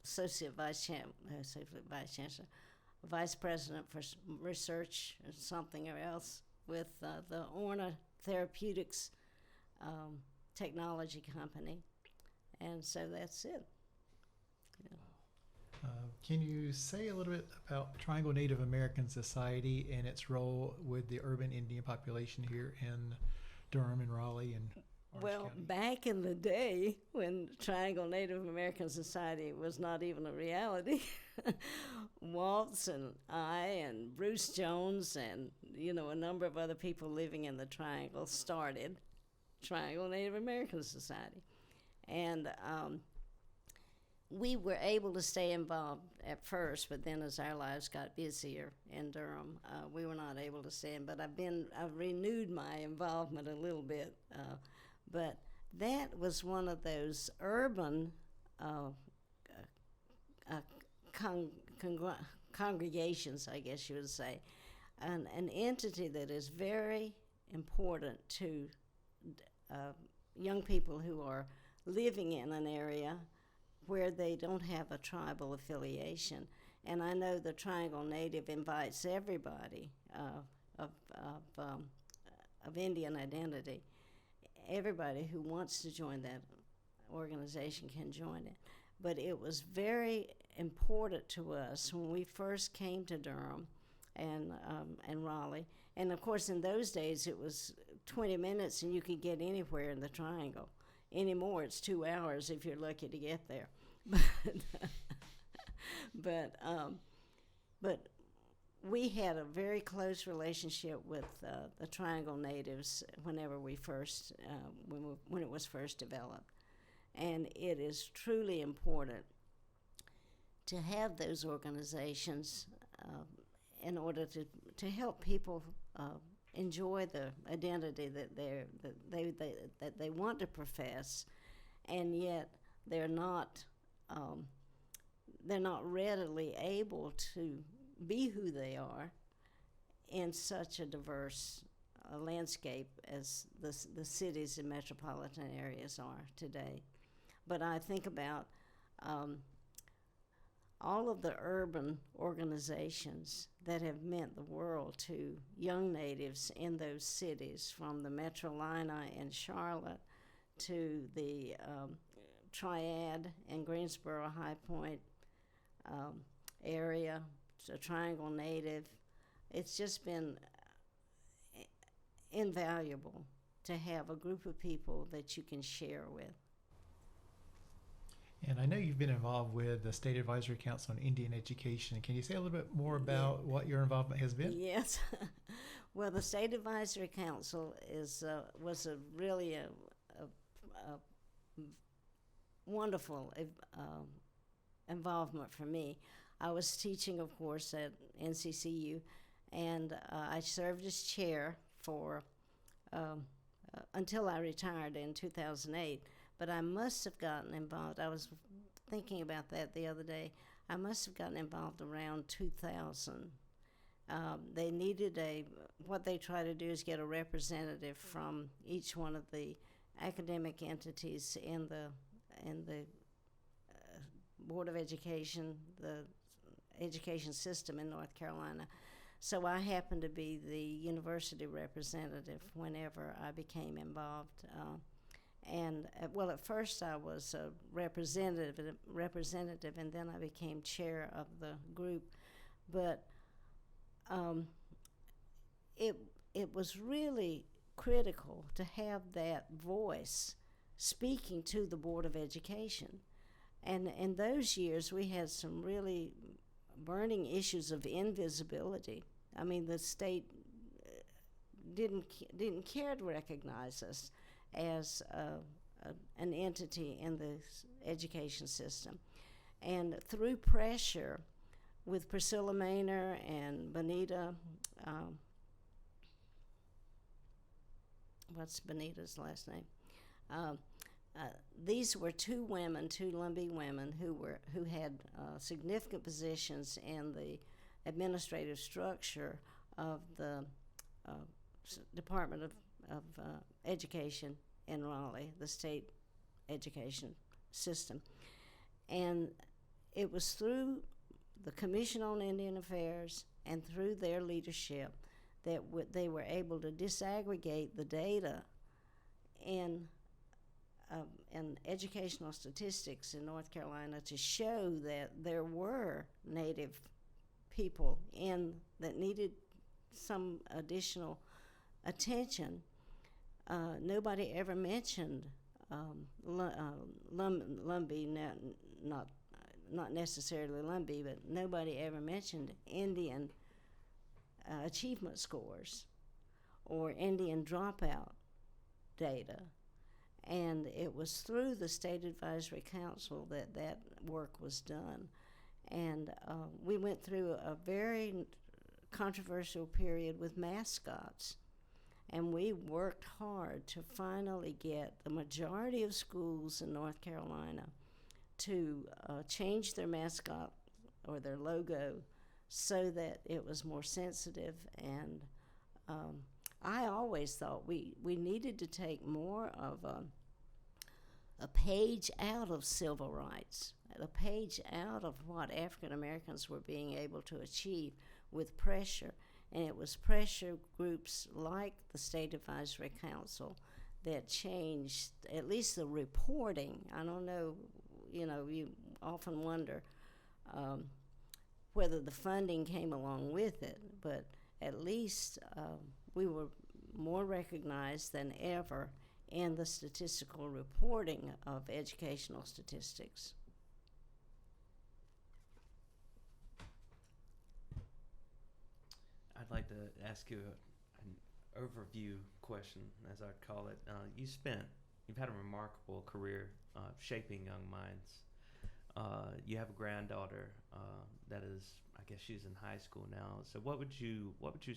associate vice chancellor, vice president for research or something or else with the Orna Therapeutics technology company. And so that's it. Yeah. Can you say a little bit about Triangle Native American Society and its role with the urban Indian population here in Durham and Raleigh and Orange County? Back in the day when Triangle Native American Society was not even a reality, Waltz and I and Bruce Jones and a number of other people living in the Triangle started Triangle Native American Society. And we were able to stay involved at first, but then as our lives got busier in Durham, we were not able to stay in. But I've renewed my involvement a little bit. But that was one of those urban congregations, I guess you would say, an entity that is very important to young people who are living in an area where they don't have a tribal affiliation. And I know the Triangle Native invites everybody of Indian identity. Everybody who wants to join that organization can join it. But it was very important to us when we first came to Durham and Raleigh. And of course, in those days, it was 20 minutes and you could get anywhere in the Triangle. Anymore, it's 2 hours if you're lucky to get there. But we had a very close relationship with the Triangle Natives whenever we first, when it was first developed. And it is truly important to have those organizations in order to help people enjoy the identity that they want to profess, and yet they're not readily able to be who they are in such a diverse landscape as the cities and metropolitan areas are today. But I think about all of the urban organizations that have meant the world to young natives in those cities, from the Metrolina in Charlotte to the Triad and Greensboro High Point area, to Triangle Native. It's just been invaluable to have a group of people that you can share with. And I know you've been involved with the State Advisory Council on Indian Education. Can you say a little bit more about what your involvement has been? Yes. Well, the State Advisory Council was a really wonderful involvement for me. I was teaching, of course, at NCCU, and I served as chair for until I retired in 2008. But I must have gotten involved. I was thinking about that the other day. I must have gotten involved around 2000. They needed what they try to do is get a representative from each one of the academic entities in the Board of Education, the education system in North Carolina. So I happened to be the university representative whenever I became involved. Well, at first I was a representative, and then I became chair of the group. But it was really critical to have that voice speaking to the Board of Education. And in those years, we had some really burning issues of invisibility. I mean, the state didn't care to recognize us as an entity in the education system. And through pressure with Priscilla Maynor and Bonita, what's Bonita's last name? These were two Lumbee women who had significant positions in the administrative structure of the Department of Education in Raleigh, the state education system. And it was through the Commission on Indian Affairs and through their leadership that they were able to disaggregate the data in educational statistics in North Carolina to show that there were Native people that needed some additional attention. Nobody ever mentioned Lumbee, not necessarily Lumbee, but nobody ever mentioned Indian achievement scores or Indian dropout data. And it was through the State Advisory Council that work was done. And we went through a very controversial period with mascots. And we worked hard to finally get the majority of schools in North Carolina to change their mascot or their logo so that it was more sensitive. And I always thought we needed to take more of a page out of civil rights, a page out of what African Americans were being able to achieve with pressure. And it was pressure groups like the State Advisory Council that changed at least the reporting. I don't know, you often wonder whether the funding came along with it, but at least we were more recognized than ever in the statistical reporting of educational statistics. I'd like to ask you an overview question, as I'd call it. You've had a remarkable career shaping young minds. You have a granddaughter that is, I guess she's in high school now. So what would you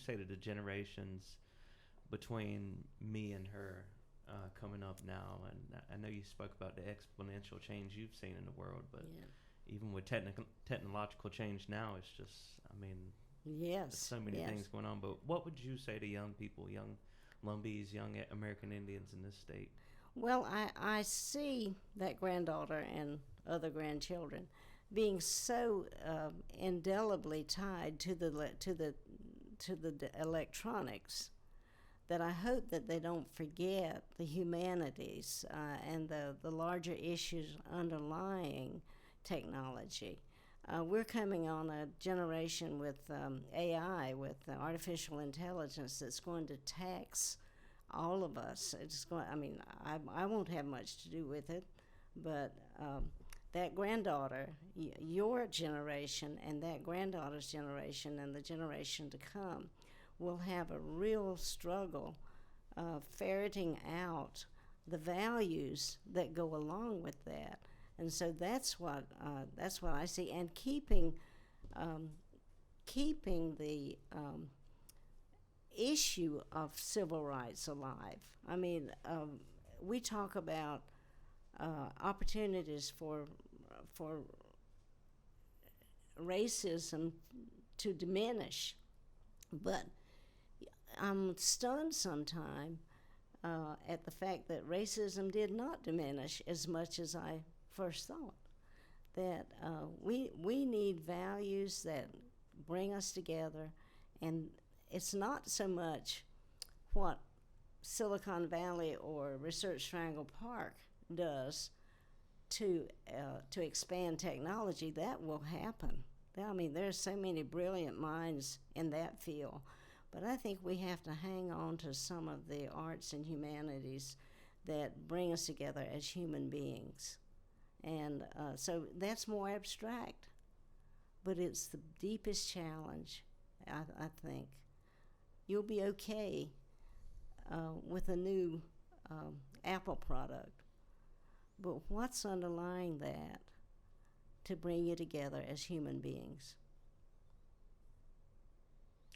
say to the generations between me and her coming up now? And I know you spoke about the exponential change you've seen in the world, but even with technological change now, it's just, yes, there's so many things going on. But what would you say to young people, young Lumbees, young American Indians in this state? Well, I see that granddaughter and other grandchildren being so indelibly tied to the electronics that I hope that they don't forget the humanities and the larger issues underlying technology. We're coming on a generation with AI, with artificial intelligence, that's going to tax all of us. It's going. I mean, I won't have much to do with it, but that granddaughter, your generation, and that granddaughter's generation, and the generation to come, will have a real struggle ferreting out the values that go along with that. And so that's what I see, and keeping the issue of civil rights alive. I mean, we talk about opportunities for racism to diminish, but I'm stunned sometimes at the fact that racism did not diminish as much as I first thought. That we need values that bring us together, and it's not so much what Silicon Valley or Research Triangle Park does to expand technology. That will happen. I mean, there's so many brilliant minds in that field, but I think we have to hang on to some of the arts and humanities that bring us together as human beings. And so that's more abstract, but it's the deepest challenge, I think. You'll be okay with a new Apple product, but what's underlying that to bring you together as human beings?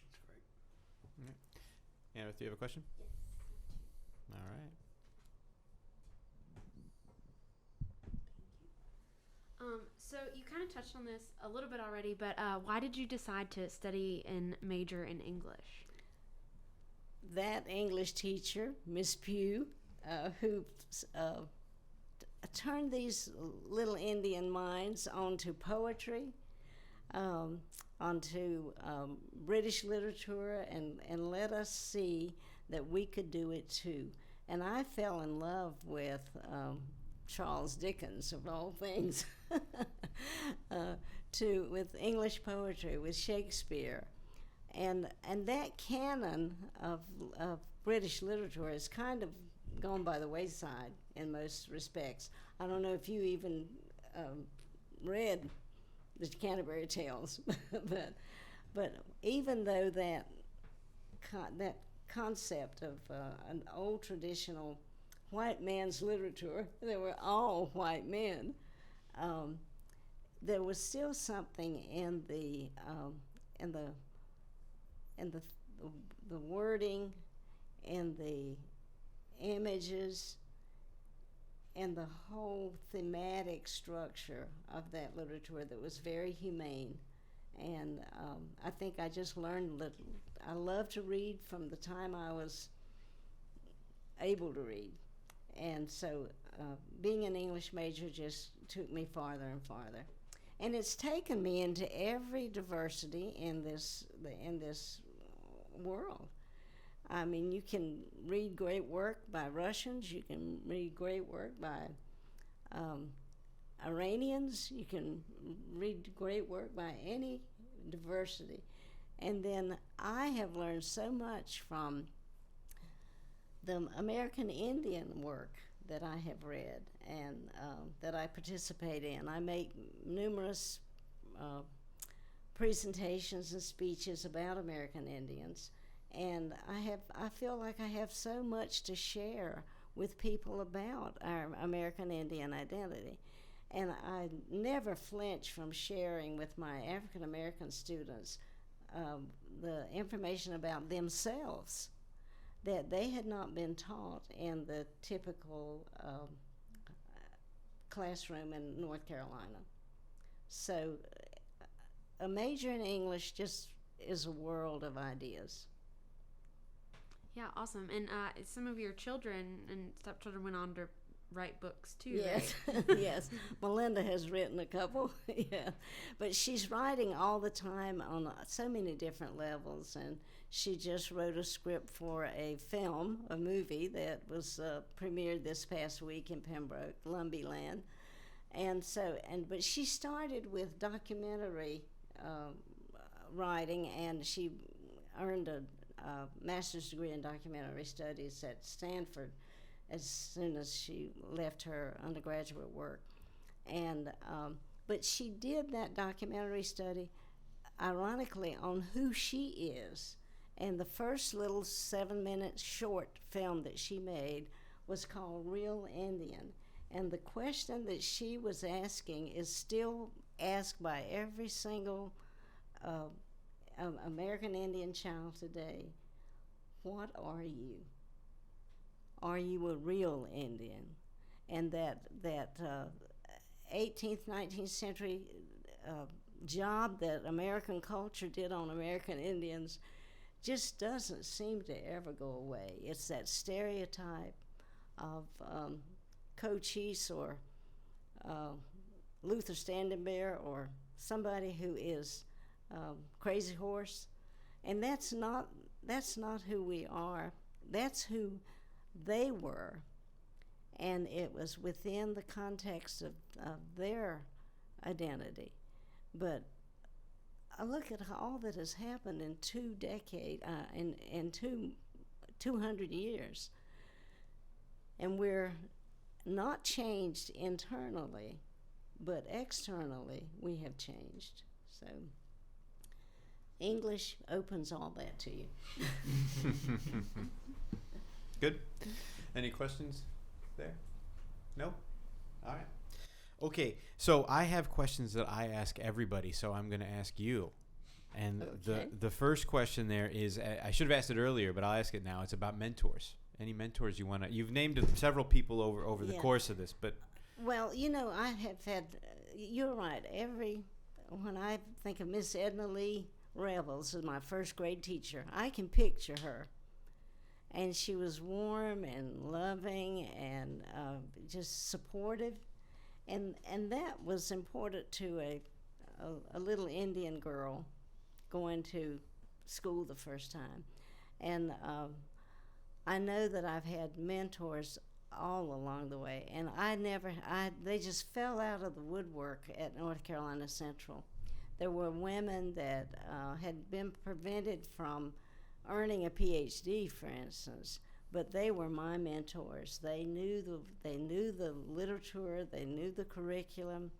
That's great. Anna, do you have a question? Yes. All right. So you kind of touched on this a little bit already, but why did you decide to study and major in English? That English teacher, Miss Pugh, who turned these little Indian minds onto poetry, onto British literature, and let us with that we could do it too. And I fell in love with Charles Dickens, of all things, with English poetry, with Shakespeare. And that canon of British literature has kind of gone by the wayside in most respects. I don't know if you even read the Canterbury Tales, but even though that concept of an old traditional white man's literature, they were all white men, there was still something in the wording, and the images, and the whole thematic structure of that literature that was very humane. And I think I just learned a little. I love to read from the time I was able to read. And so being an English major just took me farther and farther. And it's taken me into every diversity in this world. I mean, you can read great work by Russians, you can read great work by Iranians, you can read great work by any diversity. And then I have learned so much from the American Indian work that I have read and that I participate in. I make numerous presentations and speeches about American Indians, and I feel like I have so much to share with people about our American Indian identity. And I never flinch from sharing with my African American students the information about themselves that they had not been taught in the typical classroom in North Carolina. So a major in English just is a world of ideas. Yeah, awesome. And some of your children and stepchildren went on to write books too, Yes, right? yes. Melinda has written a couple, yeah. But she's writing all the time on so many different levels, and she just wrote a script for a movie that was premiered this past week in Pembroke, Lumbee land. But she started with documentary writing, and she earned a master's degree in documentary studies at Stanford as soon as she left her undergraduate work. But she did that documentary study, ironically, on who she is. And the first little 7-minute short film that she made was called Real Indian. And the question that she was asking is still asked by every single American Indian child today. What are you? Are you a real Indian? And that 18th, 19th century job that American culture did on American Indians just doesn't seem to ever go away. It's that stereotype of Cochise or Luther Standing Bear or somebody who is Crazy Horse, and that's not who we are. That's who they were, and it was within the context of their identity. But I look at all that has happened in 200 years, and we're not changed internally, but externally we have changed. So English opens all that to you. Good. Any questions there? No? All right. Okay, so I have questions that I ask everybody, so I'm going to ask you. And Okay. the first question there is, I should have asked it earlier, but I'll ask it now. It's about mentors. Any mentors you want to? You've named several people over the Yeah. course of this, but Well, I have had, you're right, when I think of Miss Edna Lee Revels as my first grade teacher, I can picture her. And she was warm and loving and just supportive. And that was important to a little Indian girl going to school the first time. And I know that I've had mentors all along the way, and they just fell out of the woodwork at North Carolina Central. There were women that had been prevented from earning a PhD, for instance, but they were my mentors. They knew the literature, they knew the curriculum,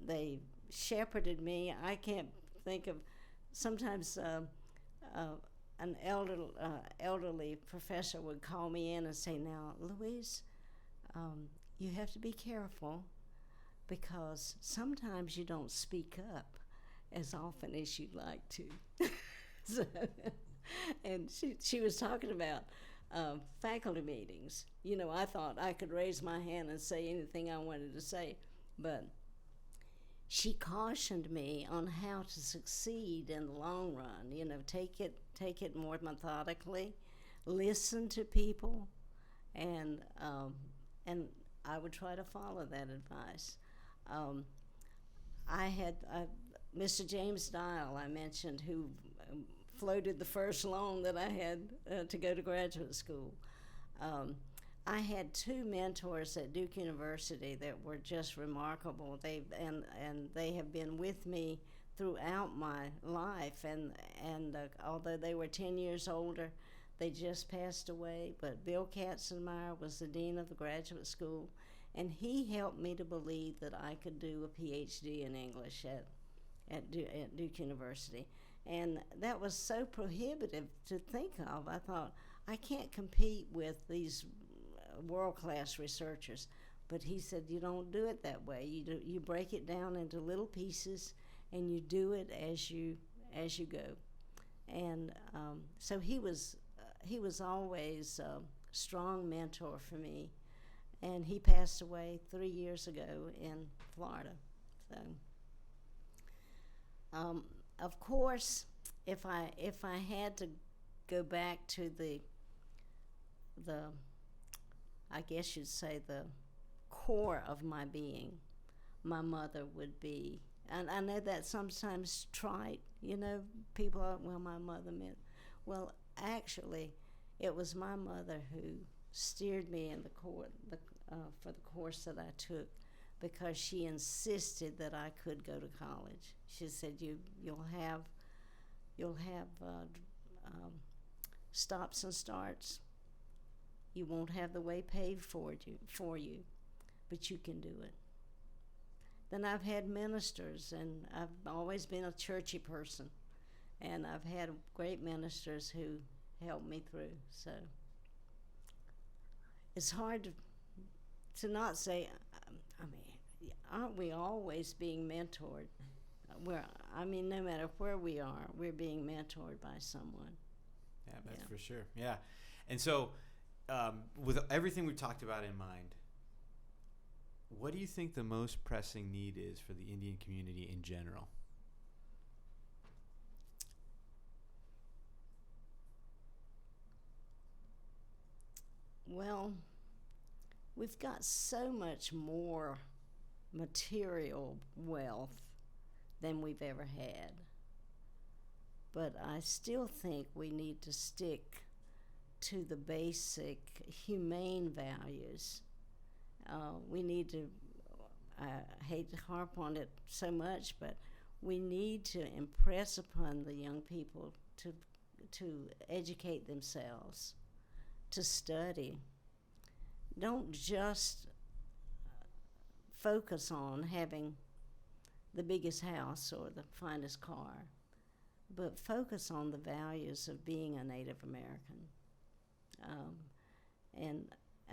they shepherded me. I can't think of, sometimes an elderly professor would call me in and say, "Now, Louise, you have to be careful because sometimes you don't speak up as often as you'd like to." So, and she was talking about faculty meetings. I thought I could raise my hand and say anything I wanted to say, but she cautioned me on how to succeed in the long run. Take it more methodically, listen to people, and I would try to follow that advice. I had Mr. James Dial, I mentioned, who floated the first loan that I had to go to graduate school. I had two mentors at Duke University that were just remarkable. They have been with me throughout my life, and although they were 10 years older, they just passed away. But Bill Katzenmeyer was the dean of the graduate school, and he helped me to believe that I could do a PhD in English at Duke University. And that was so prohibitive to think of. I thought, I can't compete with these world-class researchers. But he said, you don't do it that way. You break it down into little pieces, and you do it as you go. And so he was always a strong mentor for me. And he passed away 3 years ago in Florida. So, of course, if I had to go back to the I guess you'd say, the core of my being. My mother would be, and I know that sometimes trite, people are, well, my mother meant, well, actually, it was my mother who steered me in for the course that I took, because she insisted that I could go to college. She said, you'll have stops and starts. You won't have the way paved for you, but you can do it. Then I've had ministers, and I've always been a churchy person, and I've had great ministers who helped me through. So it's hard to not say, aren't we always being mentored? No matter where we are, we're being mentored by someone. Yeah, that's for sure. Yeah. And so, with everything we've talked about in mind, what do you think the most pressing need is for the Indian community in general? Well, we've got so much more material wealth than we've ever had. But I still think we need to stick to the basic humane values. We need to, I hate to harp on it so much, but we need to impress upon the young people to educate themselves, to study. Don't just focus on having the biggest house or the finest car, but focus on the values of being a Native American. And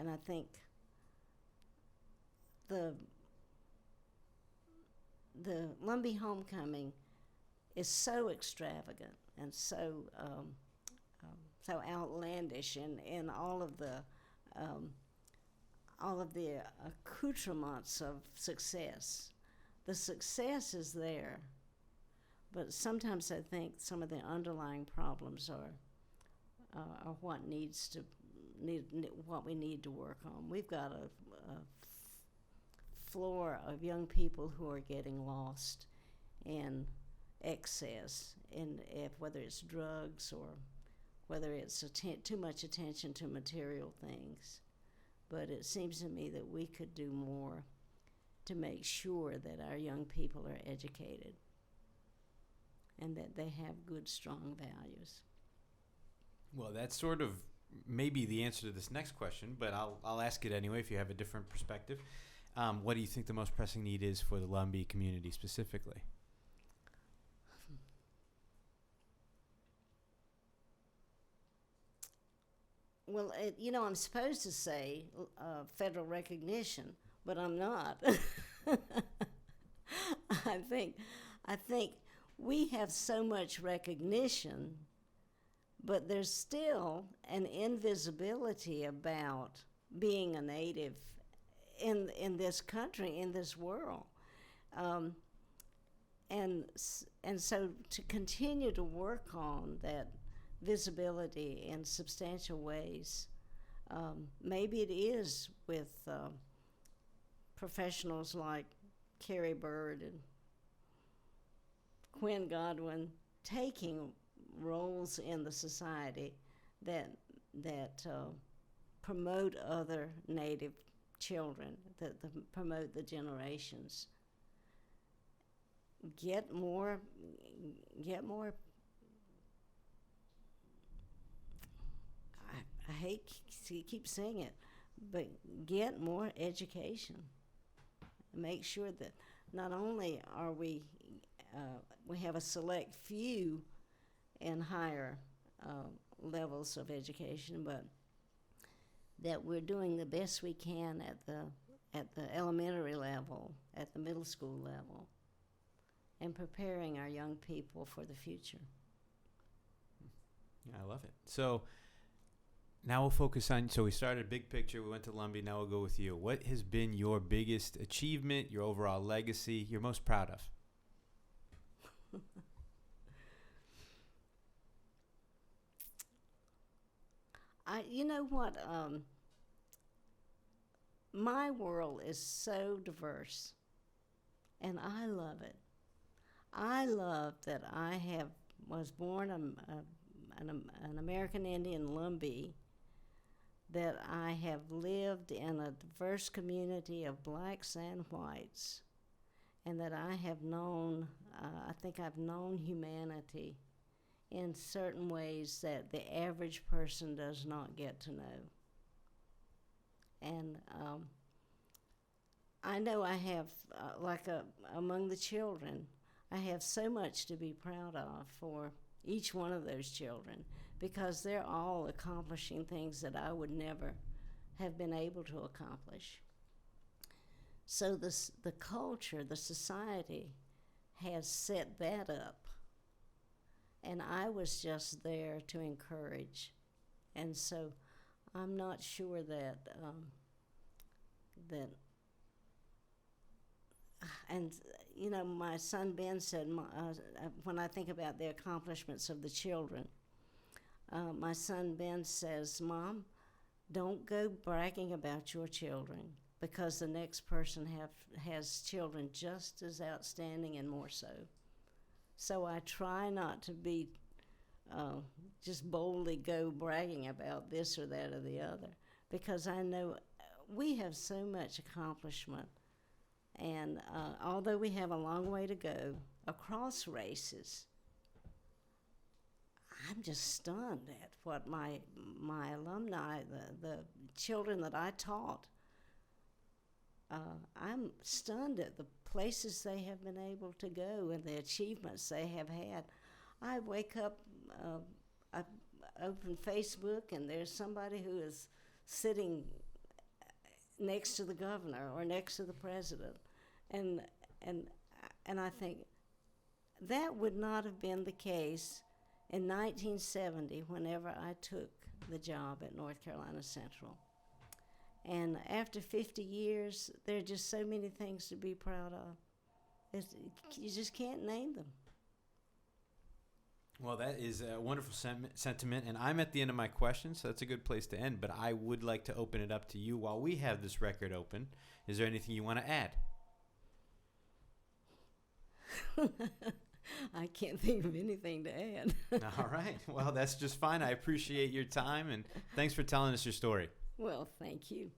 I think the Lumbee homecoming is so extravagant and so outlandish in all of the accoutrements of success. The success is there, but sometimes I think some of the underlying problems are what we need to work on. We've got a floor of young people who are getting lost in excess, whether it's drugs or whether it's too much attention to material things. But it seems to me that we could do more to make sure that our young people are educated and that they have good, strong values. Well, that's sort of maybe the answer to this next question, but I'll ask it anyway if you have a different perspective. What do you think the most pressing need is for the Lumbee community specifically? Well, I'm supposed to say federal recognition, but I'm not. I think we have so much recognition, but there's still an invisibility about being a native in this country, in this world. And so to continue to work on that visibility in substantial ways, maybe it is with professionals like Carrie Bird and Quinn Godwin taking roles in the society that promote other Native children, that promote the generations. Get more. I hate to keep saying it, but get more education. Make sure that not only are we have a select few in higher levels of education, but that we're doing the best we can at the elementary level, at the middle school level, and preparing our young people for the future. Yeah, I love it. So now we'll focus on, so we started big picture, we went to Lumbee, now we'll go with you. What has been your biggest achievement, your overall legacy, you're most proud of? You know what? my world is so diverse, and I love it. I love that I was born an American Indian Lumbee, that I have lived in a diverse community of blacks and whites, and that I have known, I think I've known humanity in certain ways that the average person does not get to know. And I know I have, among the children, I have so much to be proud of for each one of those children, because they're all accomplishing things that I would never have been able to accomplish. So the culture, the society has set that up, and I was just there to encourage. And so I'm not sure that and you know, my son Ben said, when I think about the accomplishments of the children, my son Ben says, Mom, don't go bragging about your children, because the next person has children just as outstanding and more so. So I try not to be just boldly go bragging about this or that or the other, because I know we have so much accomplishment. And although we have a long way to go across races, I'm just stunned at what my alumni, the children that I taught, I'm stunned at the places they have been able to go and the achievements they have had. I wake up, I open Facebook, and there's somebody who is sitting next to the governor or next to the president, and I think that would not have been the case in 1970 whenever I took the job at North Carolina Central. And after 50 years, there are just so many things to be proud of. You just can't name them. Well, that is a wonderful sentiment, and I'm at the end of my questions, so that's a good place to end. But I would like to open it up to you while we have this record open. Is there anything you want to add? I can't think of anything to add. All right. Well, that's just fine. I appreciate your time, and thanks for telling us your story. Well, thank you.